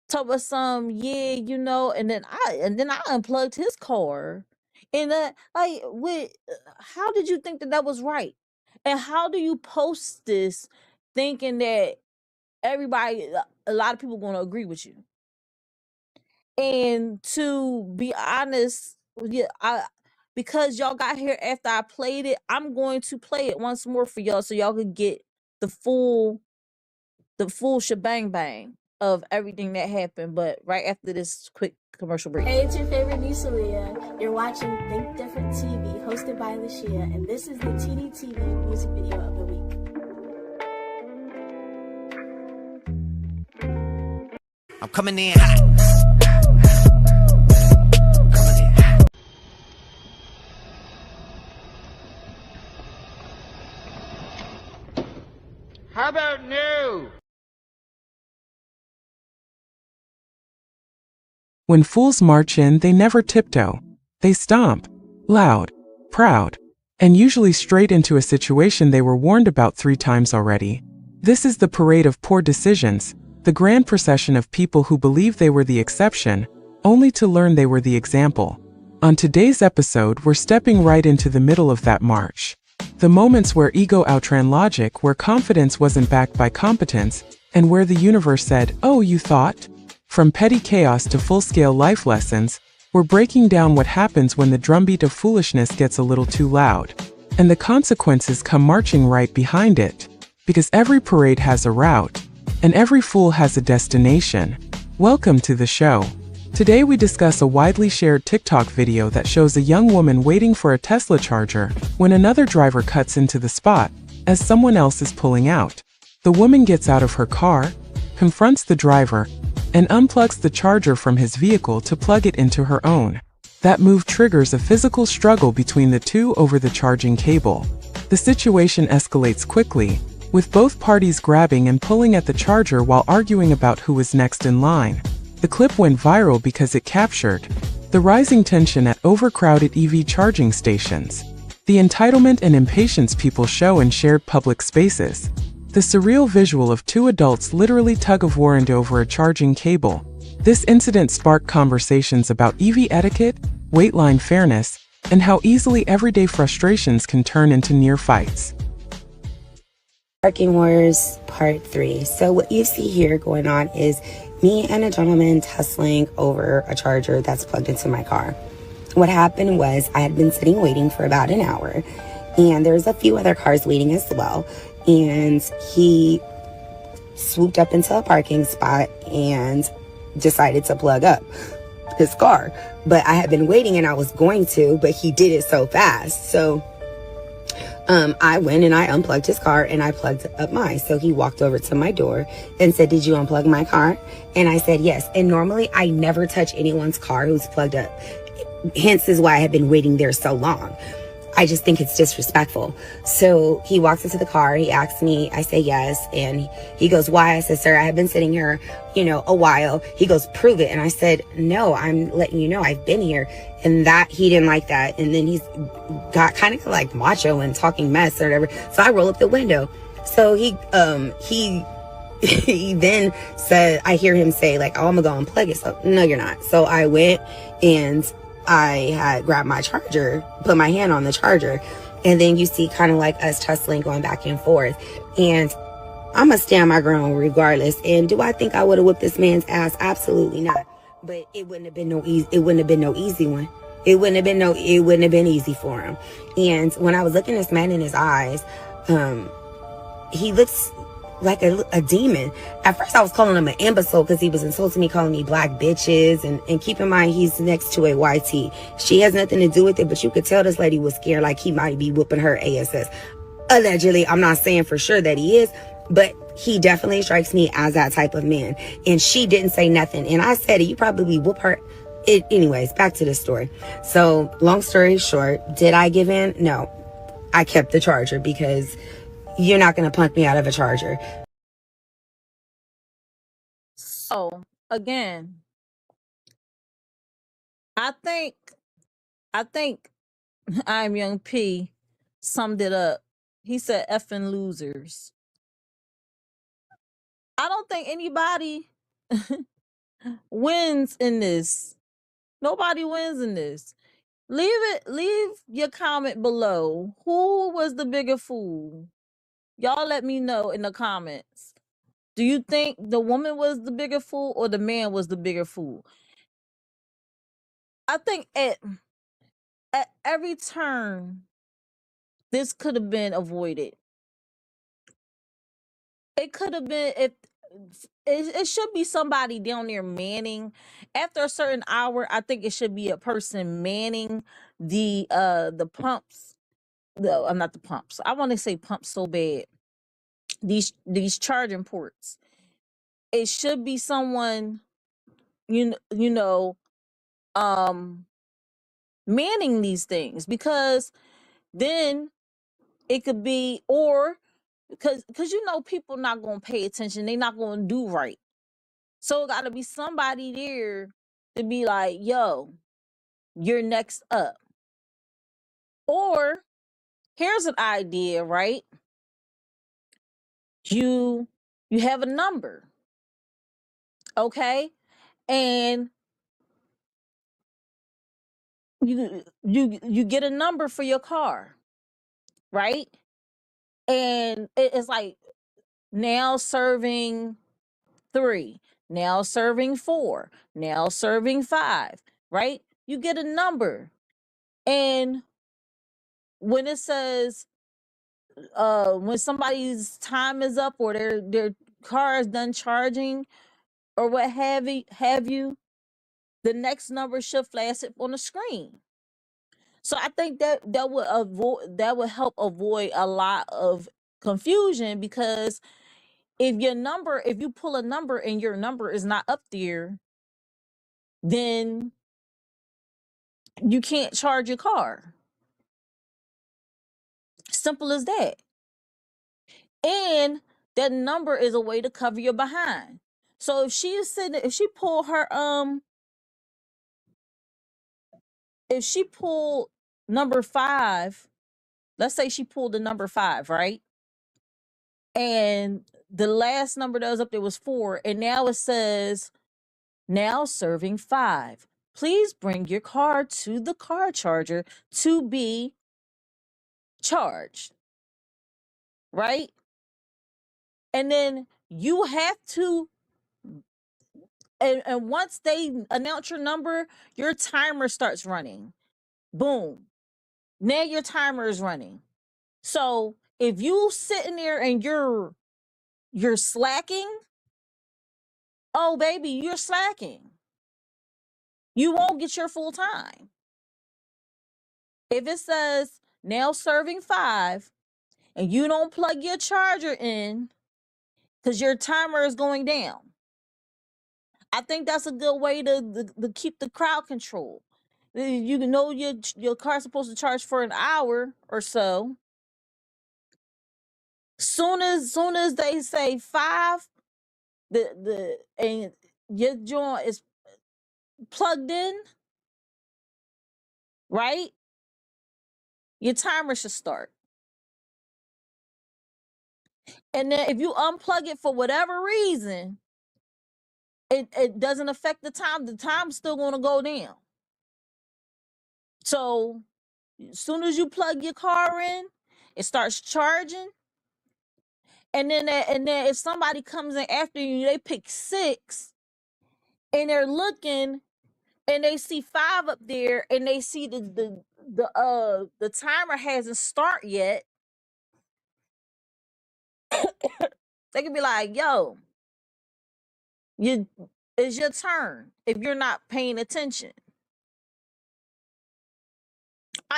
talk about some, yeah, and then I unplugged his car. And like with how did you think that that was right? And how do you post this thinking that everybody, a lot of people going to agree with you? And to be honest, yeah, because y'all got here after I played it, I'm going to play it once more for y'all so y'all can get the full shebang bang of everything that happened. But right after this quick commercial break. Hey, it's your favorite niece, Leah. You're watching Think Different TV, hosted by Lashia, and this is the TDTV music video of the week. I'm coming in hot. How about no? When fools march in, they never tiptoe. They stomp, loud, proud, and usually straight into a situation they were warned about 3 times already. This is the parade of poor decisions, the grand procession of people who believe they were the exception, only to learn they were the example. On today's episode, we're stepping right into the middle of that march. The moments where ego outran logic, where confidence wasn't backed by competence, and where the universe said, "Oh, you thought?" From petty chaos to full-scale life lessons, we're breaking down what happens when the drumbeat of foolishness gets a little too loud. And the consequences come marching right behind it. Because every parade has a route, and every fool has a destination. Welcome to the show. Today we discuss a widely shared TikTok video that shows a young woman waiting for a Tesla charger when another driver cuts into the spot as someone else is pulling out. The woman gets out of her car, confronts the driver, and unplugs the charger from his vehicle to plug it into her own. That move triggers a physical struggle between the two over the charging cable. The situation escalates quickly, with both parties grabbing and pulling at the charger while arguing about who was next in line. The clip went viral because it captured the rising tension at overcrowded EV charging stations, the entitlement and impatience people show in shared public spaces, the surreal visual of 2 adults literally tug-of-warring over a charging cable. This incident sparked conversations about EV etiquette, wait line fairness, and how easily everyday frustrations can turn into near fights. Parking Wars Part 3. So what you see here going on is me and a gentleman tussling over a charger that's plugged into my car. What happened was I had been sitting waiting for about an hour, and there's a few other cars waiting as well. And he swooped up into a parking spot and decided to plug up his car. But I had been waiting and I was going to, but he did it so fast. So I went and I unplugged his car and I plugged up mine. So he walked over to my door and said, "Did you unplug my car?" And I said, "Yes." And normally I never touch anyone's car who's plugged up. Hence is why I have been waiting there so long. I just think it's disrespectful. So he walks into the car, he asks me, I say yes, and he goes, "Why?" I said, "Sir, I have been sitting here, a while." He goes, "Prove it." And I said, "No, I'm letting you know I've been here." And that, he didn't like that. And then he's got kind of like macho and talking mess or whatever. So I roll up the window. So he he then said, I hear him say like, "Oh, I'm gonna go unplug it." So no, you're not. So I went and I had grabbed my charger, put my hand on the charger, and then you see kind of like us tussling, going back and forth. And I'm gonna stand my ground regardless. And do I think I would have whipped this man's ass? Absolutely not. But it wouldn't have been no easy. It wouldn't have been no easy one. It wouldn't have been easy for him. And when I was looking this man in his eyes, he looks like a demon. At first I was calling him an imbecile because he was insulting me, calling me black bitches. And keep in mind, he's next to a YT. She has nothing to do with it, but you could tell this lady was scared, like he might be whooping her ass. Allegedly, I'm not saying for sure that he is, but he definitely strikes me as that type of man. And she didn't say nothing. And I said, "You probably whoop her." Anyways, back to the story. So long story short, did I give in? No. I kept the charger because you're not going to punk me out of a charger. So again, I think I think I'm Young P summed it up. He said effing losers. I don't think anybody wins in this. Nobody wins in this. Leave your comment below. Who was the bigger fool? Y'all let me know in the comments. Do you think the woman was the bigger fool or the man was the bigger fool? I think at every turn, this could have been avoided. It could have been if it should be somebody down there manning. After a certain hour, I think it should be a person manning the pumps. No, I'm not the pumps. I want to say pumps so bad. These charging ports. It should be someone you know manning these things, because then it could be, or because people not gonna pay attention, they not gonna do right. So it gotta be somebody there to be like, "Yo, you're next up." Or here's an idea, right? You have a number, okay? And you get a number for your car, right? And it's like, now serving 3, now serving 4, now serving 5, right? You get a number. And when it says when somebody's time is up or their car is done charging or what have you, the next number should flash it on the screen. So I think that would help avoid a lot of confusion, because if you pull a number and your number is not up there, then you can't charge your car. Simple as that. And that number is a way to cover your behind. So if she pull her if she pulled number 5, let's say she pulled the number 5, right? And the last number that was up there was 4, and now it says, "Now serving 5. Please bring your car to the car charger to be charged." Right? And then you have to, and once they announce your number, your timer starts running. Boom. Now your timer is running. So if you sitting there and you're slacking, oh baby, you're slacking. You won't get your full time. If it says now serving 5 and you don't plug your charger in because your timer is going down, I think that's a good way to keep the crowd control. You know your car's supposed to charge for an hour or so. Soon as they say 5, and your joint is plugged in, right? Your timer should start. And then if you unplug it for whatever reason, it doesn't affect the time. The time's still going to go down. So as soon as you plug your car in, it starts charging. And then if somebody comes in after you, they pick 6, and they're looking, and they see 5 up there, and they see the timer hasn't start yet. They can be like, "Yo, it's your turn." If you're not paying attention,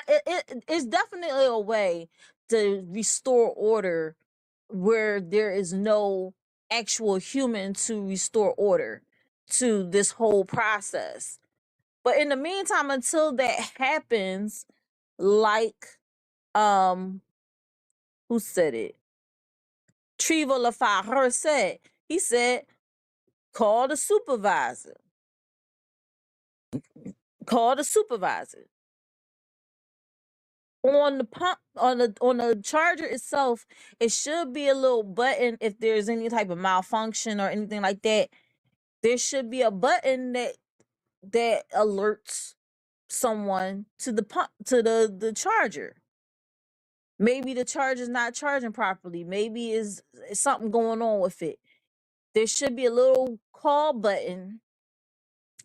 it's definitely a way to restore order where there is no actual human to restore order to this whole process. But in the meantime, until that happens, like who said it? Trevor LaFleur said, he said, call the supervisor. Call the supervisor. On the pump, on the charger itself, it should be a little button if there's any type of malfunction or anything like that. There should be a button that alerts someone to the pump, to the charger. Maybe the charger's not charging properly. Maybe it's something going on with it. There should be a little call button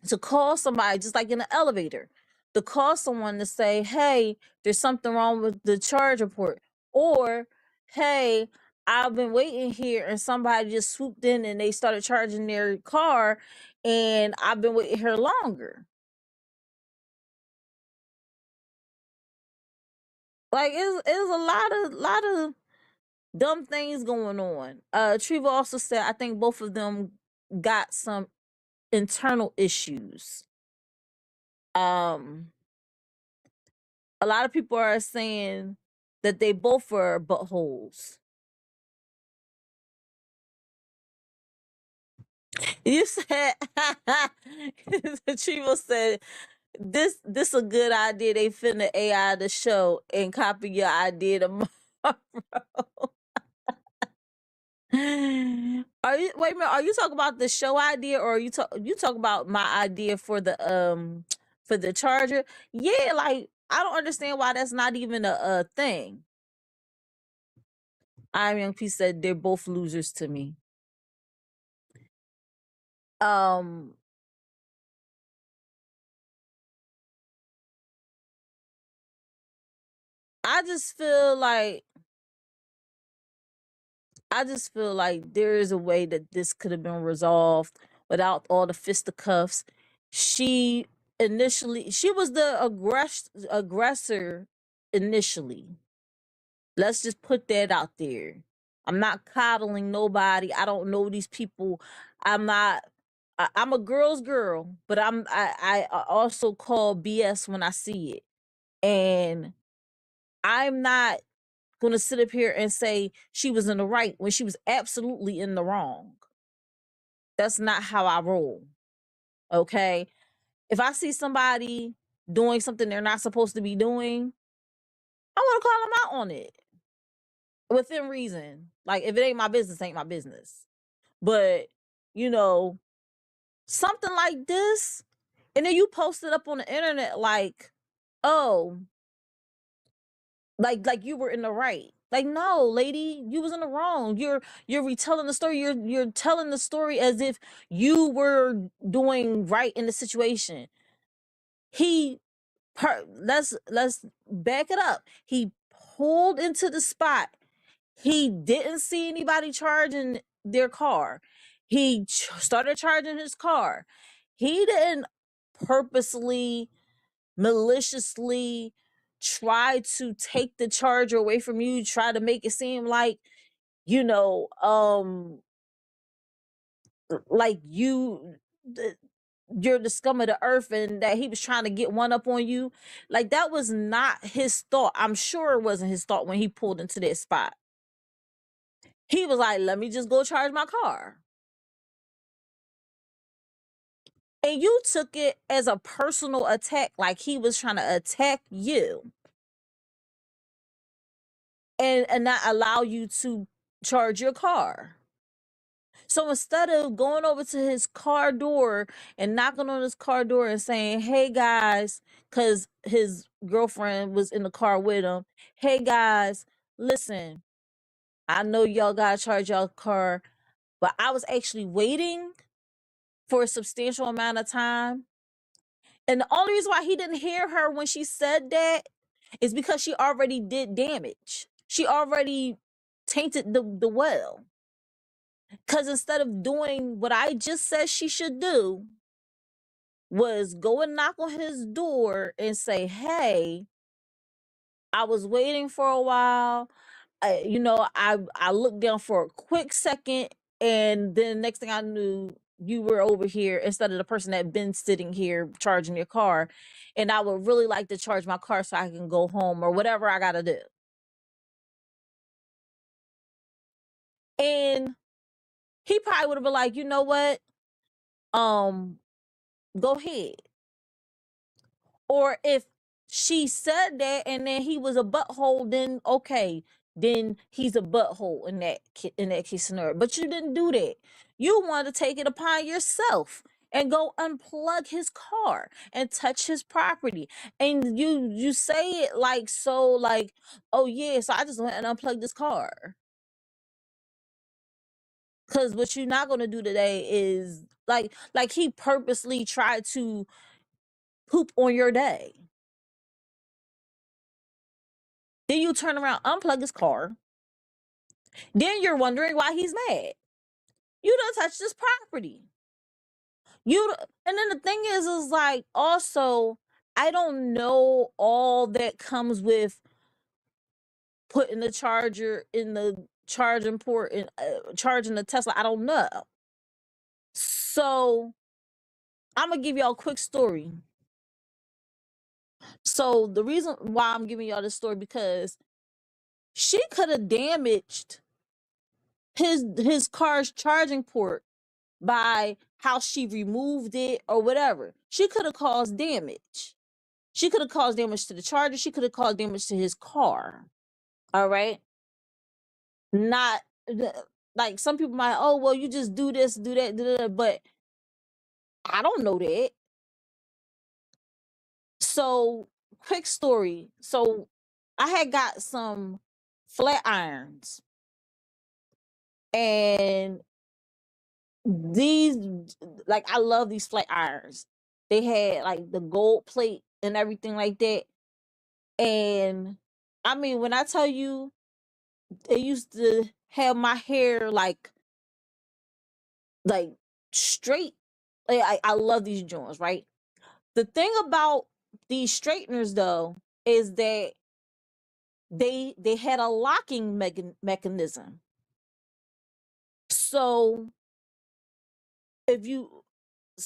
to call somebody, just like in the elevator, to call someone to say, hey, there's something wrong with the charger port. Or, hey, I've been waiting here and somebody just swooped in and they started charging their car and I've been waiting here longer. Like it's a lot of dumb things going on. Treva also said I think both of them got some internal issues. A lot of people are saying that they both were buttholes. You said Treva said this a good idea. They finna AI the show and copy your idea tomorrow. Are you wait a minute? Are you talking about the show idea, or are you talk about my idea for the charger? Yeah, like I don't understand why that's not even a thing. I'm Young P said they're both losers to me. Um, I just feel like there is a way that this could have been resolved without all the fisticuffs. She was the aggressor initially. Let's just put that out there. I'm not coddling nobody. I don't know these people. I'm a girl's girl, but I also call BS when I see it. And I'm not going to sit up here and say she was in the right when she was absolutely in the wrong. That's not how I roll. Okay? If I see somebody doing something they're not supposed to be doing, I want to call them out on it within reason. Like if it ain't my business, ain't my business. But you know, something like this, and then you post it up on the internet like, oh, like you were in the right. Like, no, lady, you was in the wrong. You're retelling the story. You're telling the story as if you were doing right in the situation. He let's back it up. He pulled into the spot. He didn't see anybody charging their car. He started charging his car. He didn't purposely, maliciously try to take the charger away from you, try to make it seem like, you know, like you're the scum of the earth and that he was trying to get one up on you. Like, that was not his thought. I'm sure it wasn't his thought when he pulled into that spot. He was like, let me just go charge my car. And you took it as a personal attack, like he was trying to attack you and not allow you to charge your car. So instead of going over to his car door and knocking on his car door and saying, hey guys, because his girlfriend was in the car with him, hey guys, listen, I know y'all gotta charge y'all car, but I was actually waiting for a substantial amount of time. And the only reason why he didn't hear her when she said that is because she already did damage. She already tainted the well. Because instead of doing what I just said she should do, was go and knock on his door and say, hey, I was waiting for a while. I looked down for a quick second, and then next thing I knew, you were over here instead of the person that been sitting here charging your car. And I would really like to charge my car so I can go home or whatever I gotta do. And he probably would have been like, you know what? Go ahead. Or if she said that and then he was a butthole, then okay, then he's a butthole in that case scenario. But you didn't do that. You wanted to take it upon yourself and go unplug his car and touch his property. And you say it like so, like, oh yeah, so I just went and unplugged this car. Cause what you're not gonna do today is like he purposely tried to poop on your day. Then you turn around, unplug his car. Then you're wondering why he's mad. You done touched his property. And then the thing is like, also, I don't know all that comes with putting the charger in the charging port and charging the Tesla. I don't know. So I'm gonna give y'all a quick story. So the reason why I'm giving y'all this story, because she could have damaged his car's charging port by how she removed it or whatever. She could have caused damage. She could have caused damage to the charger. She could have caused damage to his car. All right. Not like some people might, oh, well, you just do this, do that, but I don't know that. So, quick story. So, I had got some flat irons, and these, like, I love these flat irons. They had like the gold plate and everything like that. And I mean, when I tell you, they used to have my hair like straight. I love these joints, right? The thing about these straighteners though is that they had a locking mechanism. So if you,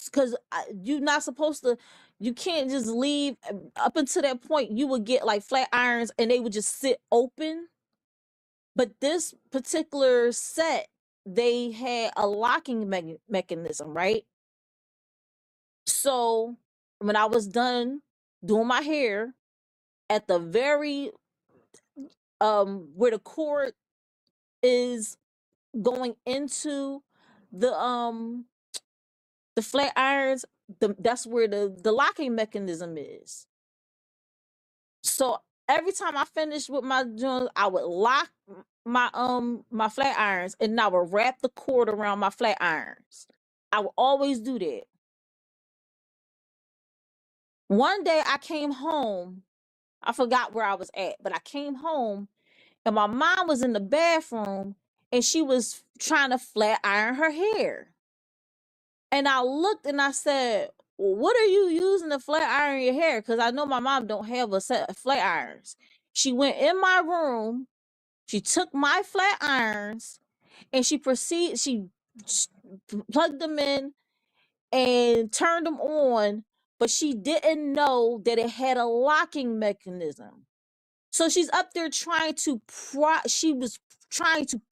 because you're not supposed to, you can't just leave. Up until that point you would get like flat irons and they would just sit open, but this particular set, they had a locking mechanism, right? So when I was done doing my hair, at the very where the cord is going into the flat irons, that's where the locking mechanism is. So every time I finished with my joints, I would lock my flat irons and I would wrap the cord around my flat irons. I would always do that. One day I came home. I forgot where I was at, but I came home and my mom was in the bathroom and she was trying to flat iron her hair. And I looked and I said, well, what are you using to flat iron your hair? Because I know my mom don't have a set of flat irons. She went in my room, she took my flat irons, and she plugged them in and turned them on, but she didn't know that it had a locking mechanism. So she's up there trying to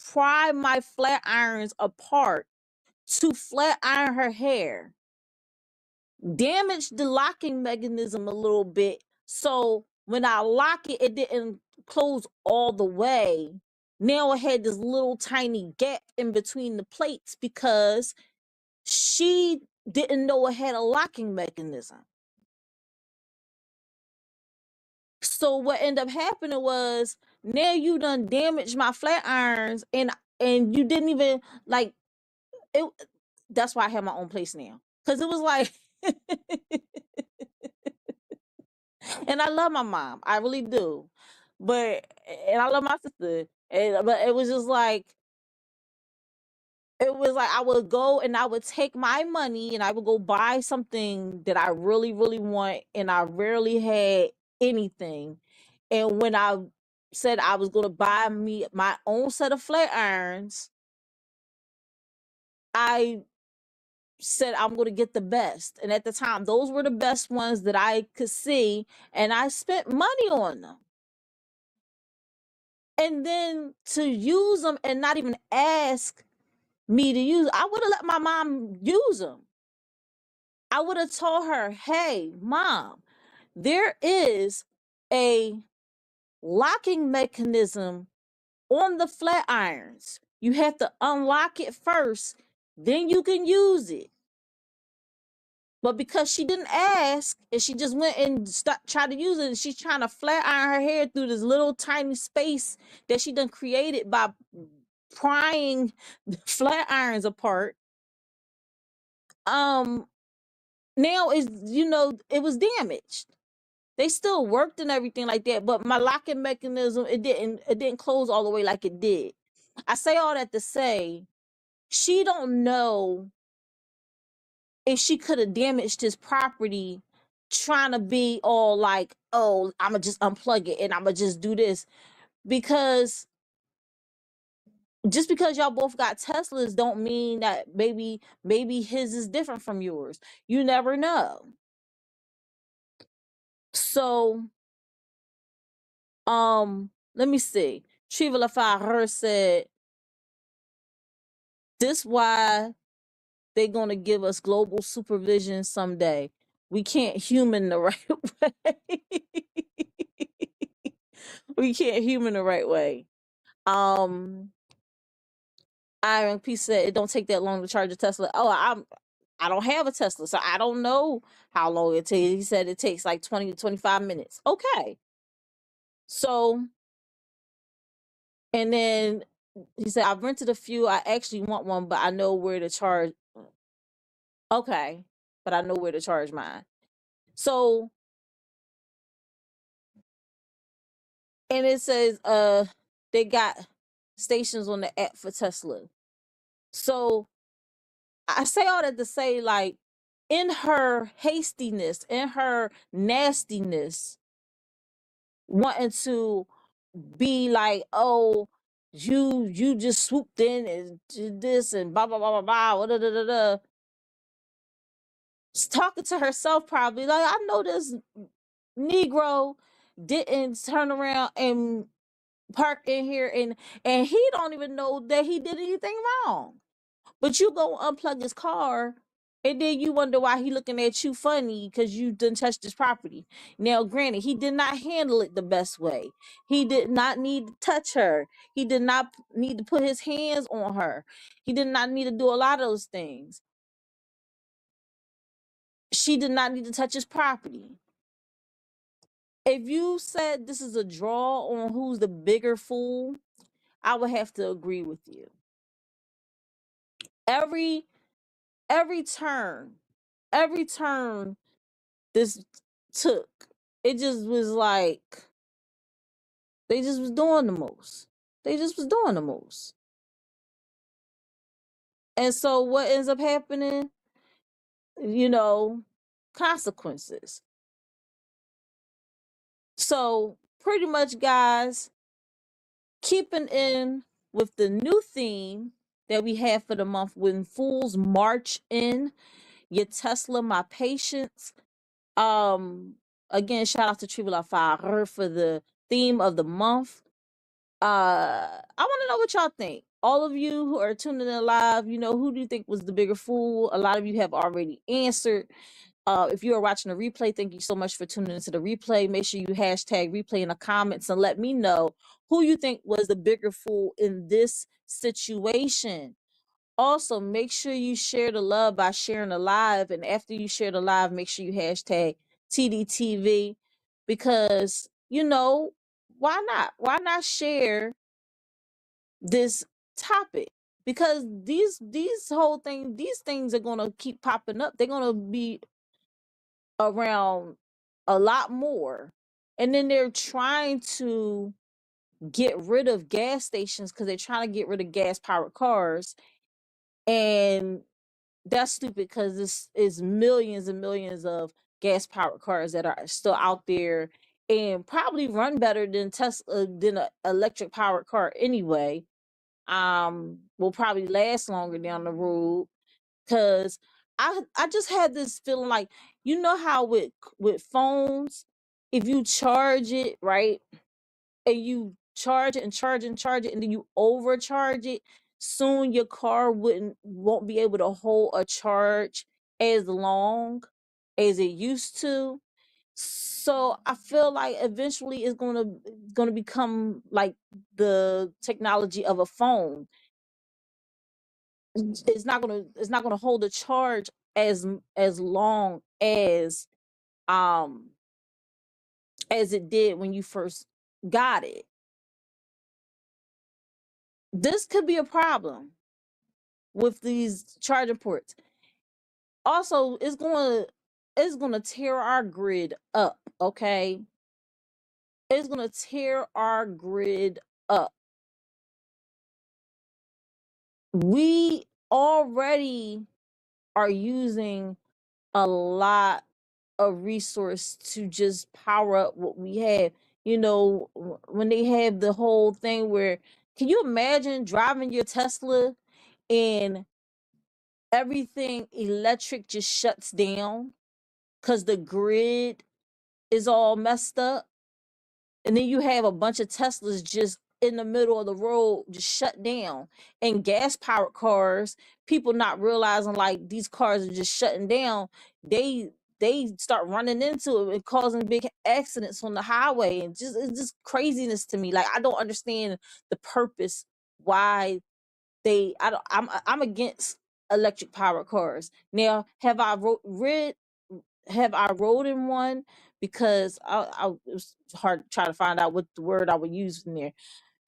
pry my flat irons apart to flat iron her hair. Damaged the locking mechanism a little bit. So when I lock it, it didn't close all the way. Now it had this little tiny gap in between the plates because she didn't know it had a locking mechanism. So what ended up happening was now you done damaged my flat irons and you didn't even like it. That's why I have my own place now. Cause it was like and I love my mom. I really do. But and I love my sister. But it was like I would go and I would take my money and I would go buy something that I really, really want, and I rarely had anything. And when I said I was gonna buy me my own set of flat irons, I said I'm gonna get the best. And at the time, those were the best ones that I could see, and I spent money on them. And then to use them and not even ask me to use, I would have let my mom use them. I would have told her, hey, mom, there is a locking mechanism on the flat irons. You have to unlock it first, then you can use it. But because she didn't ask and she just went and tried to use it, and she's trying to flat iron her hair through this little tiny space that she done created by prying the flat irons apart. Now is it was damaged. They still worked and everything like that, but my locking mechanism it didn't close all the way like it did. I say all that to say she don't know if she could have damaged his property trying to be all like, oh, I'ma just unplug it and I'ma just do this. Because just because y'all both got Teslas don't mean that maybe his is different from yours. You never know. So let me see. Triva her said, this why they gonna give us global supervision someday. We can't human the right way. We can't human the right way. Iron P said it don't take that long to charge a Tesla. Oh, I don't have a Tesla, so I don't know how long it takes. He said it takes like 20 to 25 minutes. Okay. So, and then he said, I've rented a few. I actually want one, but I know where to charge. Okay. But I know where to charge mine. So, and it says they got stations on the app for Tesla. So I say all that to say, like, in her hastiness, in her nastiness, wanting to be like, oh, you just swooped in and did this and blah blah blah blah blah, da da da da. She's talking to herself probably like, I know this Negro didn't turn around and park in here and he don't even know that he did anything wrong. But you go unplug his car and then you wonder why he looking at you funny because you didn't touch his property. Now, granted, he did not handle it the best way. He did not need to touch her. He did not need to put his hands on her. He did not need to do a lot of those things. She did not need to touch his property. If you said this is a draw on who's the bigger fool, I would have to agree with you. Every turn, this took. It just was like they just was doing the most. They just was doing the most. And so what ends up happening, you know, consequences. So pretty much, guys, keeping in with the new theme that we have for the month, when fools march in, your Tesla, my patience. Again, shout out to Tribula Fire for the theme of the month. I want to know what y'all think. All of you who are tuning in live, who do you think was the bigger fool? A lot of you have already answered. If you are watching the replay, thank you so much for tuning into the replay. Make sure you hashtag replay in the comments and let me know who you think was the bigger fool in this situation. Also, make sure you share the love by sharing the live. And after you share the live, make sure you hashtag TDTV, because, why not? Why not share this topic? Because these things are gonna keep popping up. They're gonna be around a lot more. And then they're trying to get rid of gas stations because they're trying to get rid of gas powered cars. And that's stupid, because this is millions and millions of gas powered cars that are still out there and probably run better than Tesla, than an electric powered car anyway. Will probably last longer down the road, because I just had this feeling like, how with phones, if you charge it right, and you charge it and charge and charge it, and then you overcharge it, soon your car won't be able to hold a charge as long as it used to. So I feel like eventually it's gonna become like the technology of a phone. It's not gonna hold a charge as long as it did when you first got it. This could be a problem with these charging ports. Also, it's gonna tear our grid up, okay? It's gonna tear our grid up. We already are using a lot of resource to just power up what we have. When they have the whole thing where, can you imagine driving your Tesla and everything electric just shuts down because the grid is all messed up? And then you have a bunch of Teslas just in the middle of the road, just shut down. And gas powered cars, people not realizing like these cars are just shutting down. They start running into it and causing big accidents on the highway. And it's just craziness to me. Like, I don't understand the purpose why I'm against electric powered cars. Now, have I rode in one? Because it was hard to try to find out what the word I would use in there.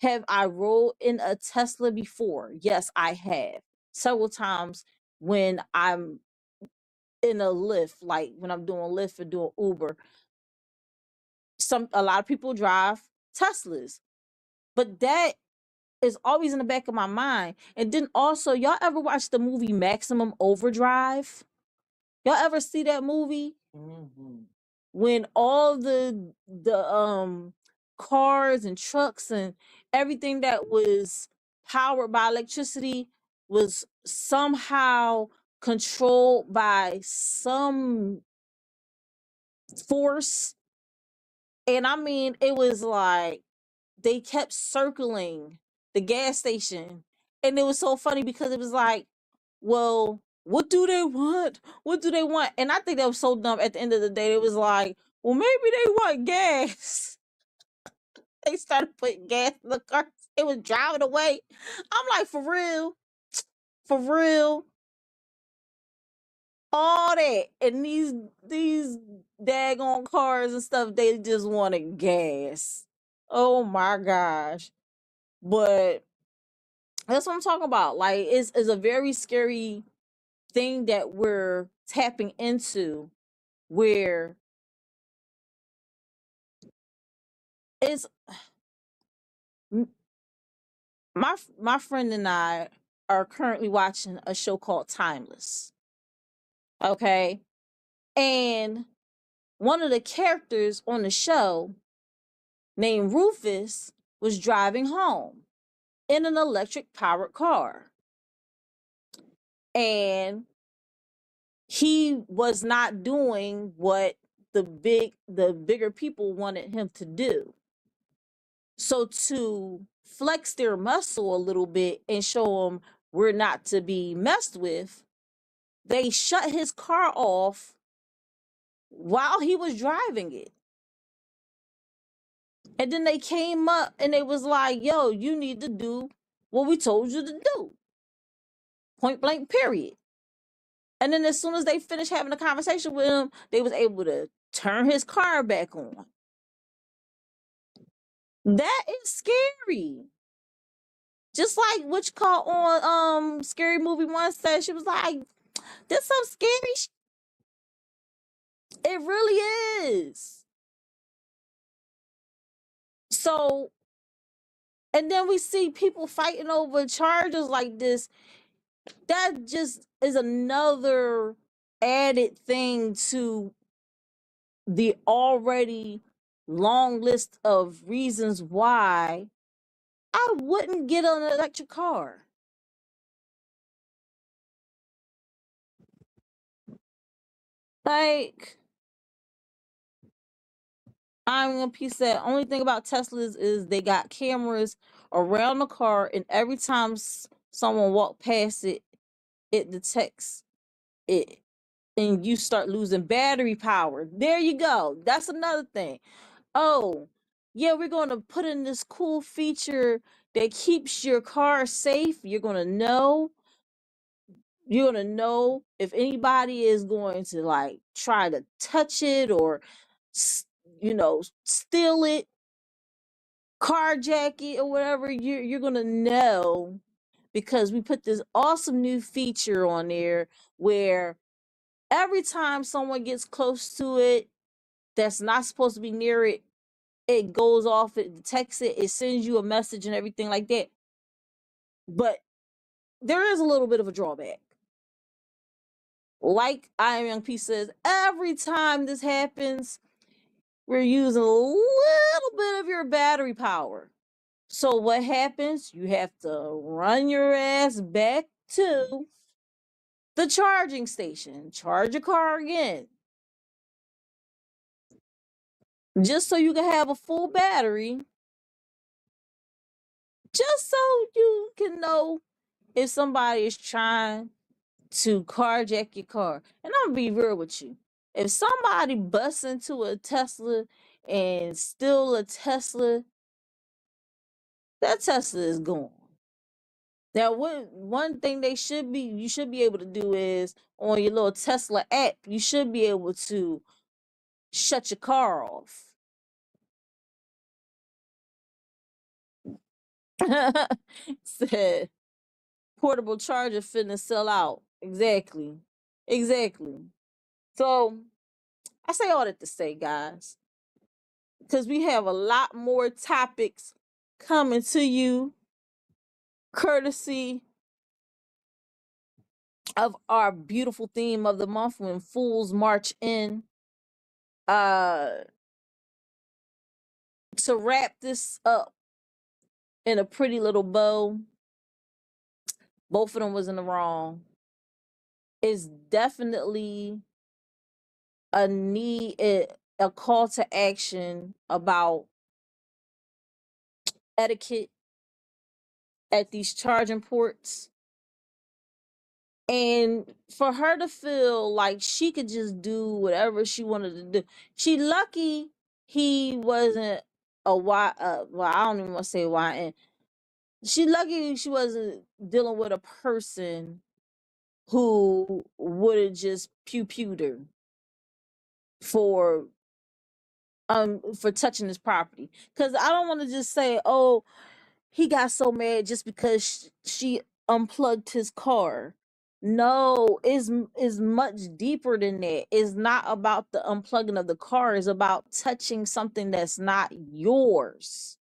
Have I rode in a Tesla before? Yes, I have. Several times when I'm in a Lyft, like when I'm doing Lyft or doing Uber. A lot of people drive Teslas, but that is always in the back of my mind. And then also, y'all ever watch the movie Maximum Overdrive? Y'all ever see that movie? When all the cars and trucks and everything that was powered by electricity was somehow controlled by some force. And I mean, it was like they kept circling the gas station. And it was so funny because it was like, well, what do they want? What do they want? And I think that was so dumb. At the end of the day, it was like, well, maybe they want gas. They started putting gas in the car. It was driving away. I'm like, for real? For real? All that. And these daggone cars and stuff, they just wanted gas. Oh my gosh. But that's what I'm talking about. Like, it's a very scary thing that we're tapping into, where It's my friend and I are currently watching a show called Timeless. Okay. And one of the characters on the show named Rufus was driving home in an electric powered car. And he was not doing what the bigger people wanted him to do. So to flex their muscle a little bit and show them we're not to be messed with, they shut his car off while he was driving it. And then they came up and they was like, yo, you need to do what we told you to do. Point blank, period. And then as soon as they finished having a conversation with him, they was able to turn his car back on. That is scary. Just like what you call on Scary Movie One said, she was like, "This some scary shit." It really is. So, and then we see people fighting over charges like this. That just is another added thing to the already long list of reasons why I wouldn't get an electric car. Like, I'm gonna piece that. Only thing about Teslas is they got cameras around the car, and every time someone walk past it, it detects it, and you start losing battery power. There you go. That's another thing. Oh, yeah, we're going to put in this cool feature that keeps your car safe. You're going to know if anybody is going to like try to touch it or steal it, carjack it or whatever. You're going to know because we put this awesome new feature on there where every time someone gets close to it that's not supposed to be near it, it goes off, it detects it, it sends you a message and everything like that. But there is a little bit of a drawback. Like I Am Young P says, every time this happens, we're using a little bit of your battery power. So what happens? You have to run your ass back to the charging station, charge your car again, just so you can have a full battery, just so you can know if somebody is trying to carjack your car. And I'm gonna be real with you. If somebody busts into a Tesla and steal a Tesla, that Tesla is gone. Now, one thing you should be able to do is on your little Tesla app, you should be able to shut your car off. Said portable charger finna sell out. Exactly. So I say all that to say, guys, because we have a lot more topics coming to you courtesy of our beautiful theme of the month when fools march in. To wrap this up in a pretty little bow, both of them was in the wrong. It's definitely a call to action about etiquette at these charging ports. And for her to feel like she could just do whatever she wanted to do. She lucky he wasn't a well, I don't even want to say YN. She lucky she wasn't dealing with a person who would have just pewed her for touching his property. Cause I don't want to just say, oh, he got so mad just because she unplugged his car. No, is much deeper than that. It's not about the unplugging of the car. It's about touching something that's not yours.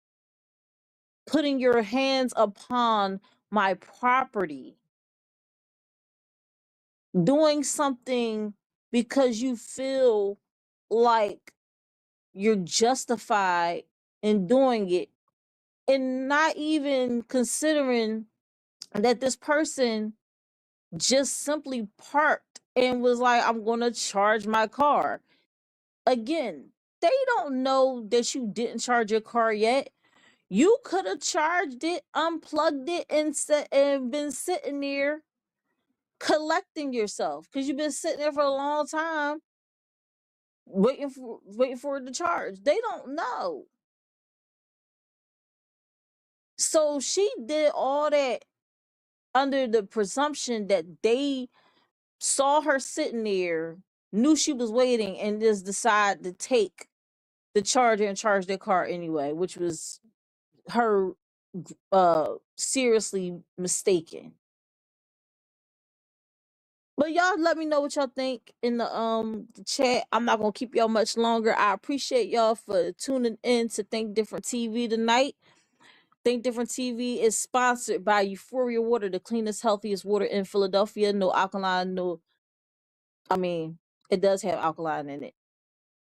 Putting your hands upon my property. Doing something because you feel like you're justified in doing it, and not even considering that this person just simply parked and was like, I'm going to charge my car. Again, they don't know that you didn't charge your car yet. You could have charged it, unplugged it, and been sitting there collecting yourself, because you've been sitting there for a long time waiting for it to charge. They don't know. So she did all that under the presumption that they saw her sitting there, knew she was waiting, and just decided to take the charger and charge their car anyway, which was her seriously mistaken. But y'all let me know what y'all think in the chat. I'm not gonna keep y'all much longer. I appreciate y'all for tuning in to Think Different TV tonight. Think Different TV is sponsored by Euphoria Water, the cleanest, healthiest water in Philadelphia. No alkaline, it does have alkaline in it.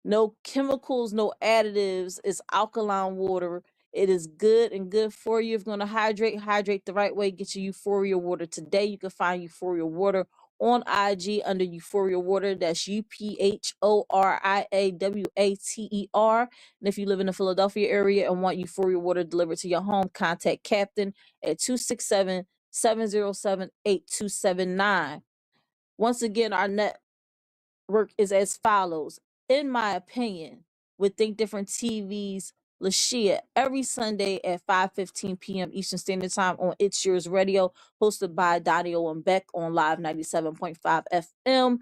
No chemicals, no additives. It's alkaline water. It is good and good for you. If you're going to hydrate the right way. Get your Euphoria Water today. You can find Euphoria Water on IG under Euphoria Water. That's UPHORIAWATER. And if you live in the Philadelphia area and want Euphoria Water delivered to your home, contact Captain at 267-707-8279. Once again, our network is as follows. In my opinion, with Think Different TV's Lashia every Sunday at 5:15 p.m. Eastern Standard Time on It's Yours Radio, hosted by Donnie and Beck on Live 97.5 FM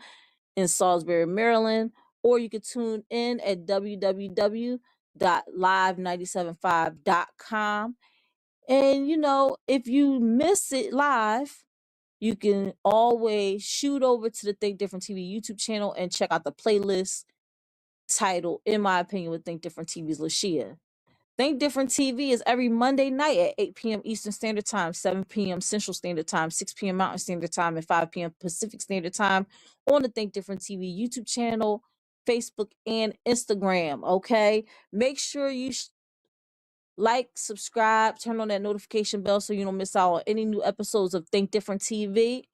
in Salisbury, Maryland. Or you can tune in at www.live975.com. And if you miss it live, you can always shoot over to the Think Different TV YouTube channel and check out the playlist titled, In My Opinion, with Think Different TV's Lashia. Think Different TV is every Monday night at 8 p.m. Eastern Standard Time, 7 p.m. Central Standard Time, 6 p.m. Mountain Standard Time, and 5 p.m. Pacific Standard Time on the Think Different TV YouTube channel, Facebook, and Instagram. Okay? Make sure you like, subscribe, turn on that notification bell so you don't miss out on any new episodes of Think Different TV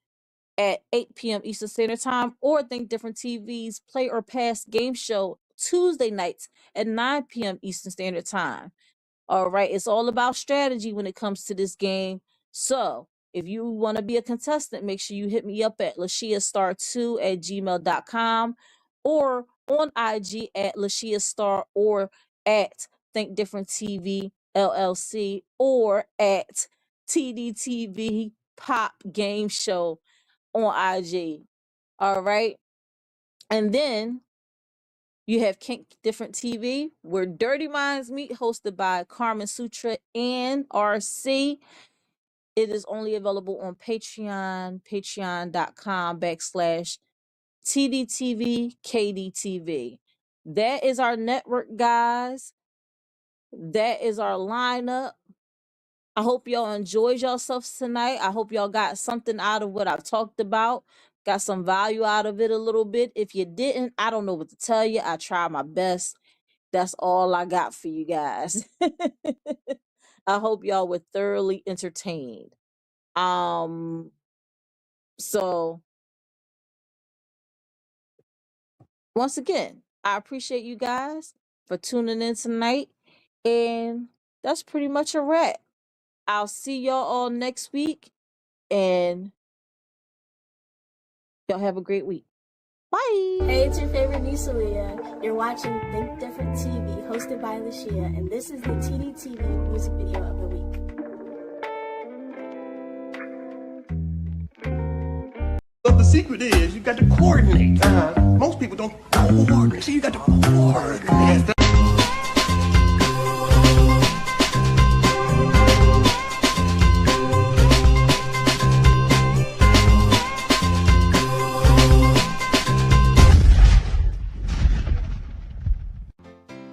at 8 p.m. Eastern Standard Time, or Think Different TV's Play or Pass game show Tuesday nights at 9 p.m. Eastern Standard Time. All right, it's all about strategy when it comes to this game. So if you want to be a contestant, make sure you hit me up at LashiaStar2@gmail.com or on IG at LashiaStar or at Think Different TV LLC or at TDTV Pop Game Show on IG. All right. And then you have Kink Different TV, where Dirty Minds Meet, hosted by Carmen Sutra and RC. It is only available on Patreon, patreon.com/TDTV KDTV. That is our network, guys. That is our lineup. I hope y'all enjoyed yourselves tonight. I hope y'all got something out of what I've talked about. Got some value out of it a little bit. If you didn't, I don't know what to tell you. I tried my best. That's all I got for you guys. I hope y'all were thoroughly entertained. So once again, I appreciate you guys for tuning in tonight. And that's pretty much a wrap. I'll see y'all all next week. And y'all have a great week. Bye. Hey, it's your favorite niece, Aaliyah. You're watching Think Different TV, hosted by Lashia, and this is the TDTV music video of the week. But the secret is you got to coordinate. Most people don't coordinate. So you got to coordinate.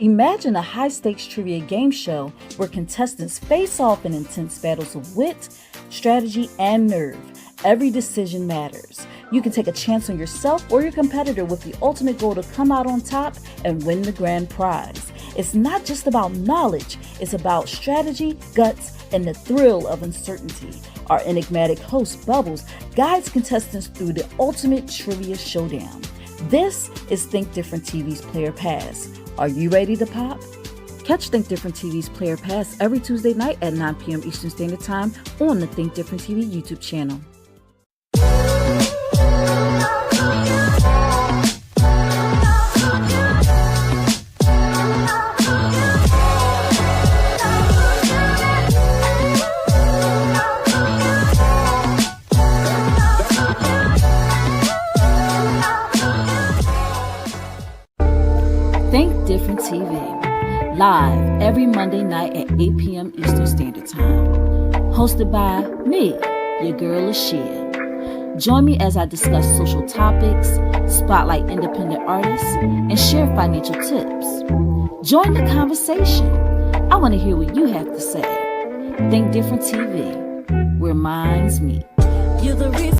Imagine a high-stakes trivia game show where contestants face off in intense battles of wit, strategy, and nerve. Every decision matters. You can take a chance on yourself or your competitor with the ultimate goal to come out on top and win the grand prize. It's not just about knowledge, it's about strategy, guts, and the thrill of uncertainty. Our enigmatic host, Bubbles, guides contestants through the ultimate trivia showdown. This is Think Different TV's Player Pass. Are you ready to pop? Catch Think Different TV's Player Pass every Tuesday night at 9 p.m. Eastern Standard Time on the Think Different TV YouTube channel. Think Different TV, live every Monday night at 8 p.m. Eastern Standard Time. Hosted by me, your girl Lashia. Join me as I discuss social topics, spotlight independent artists, and share financial tips. Join the conversation. I want to hear what you have to say. Think Different TV, where minds meet. You're the reason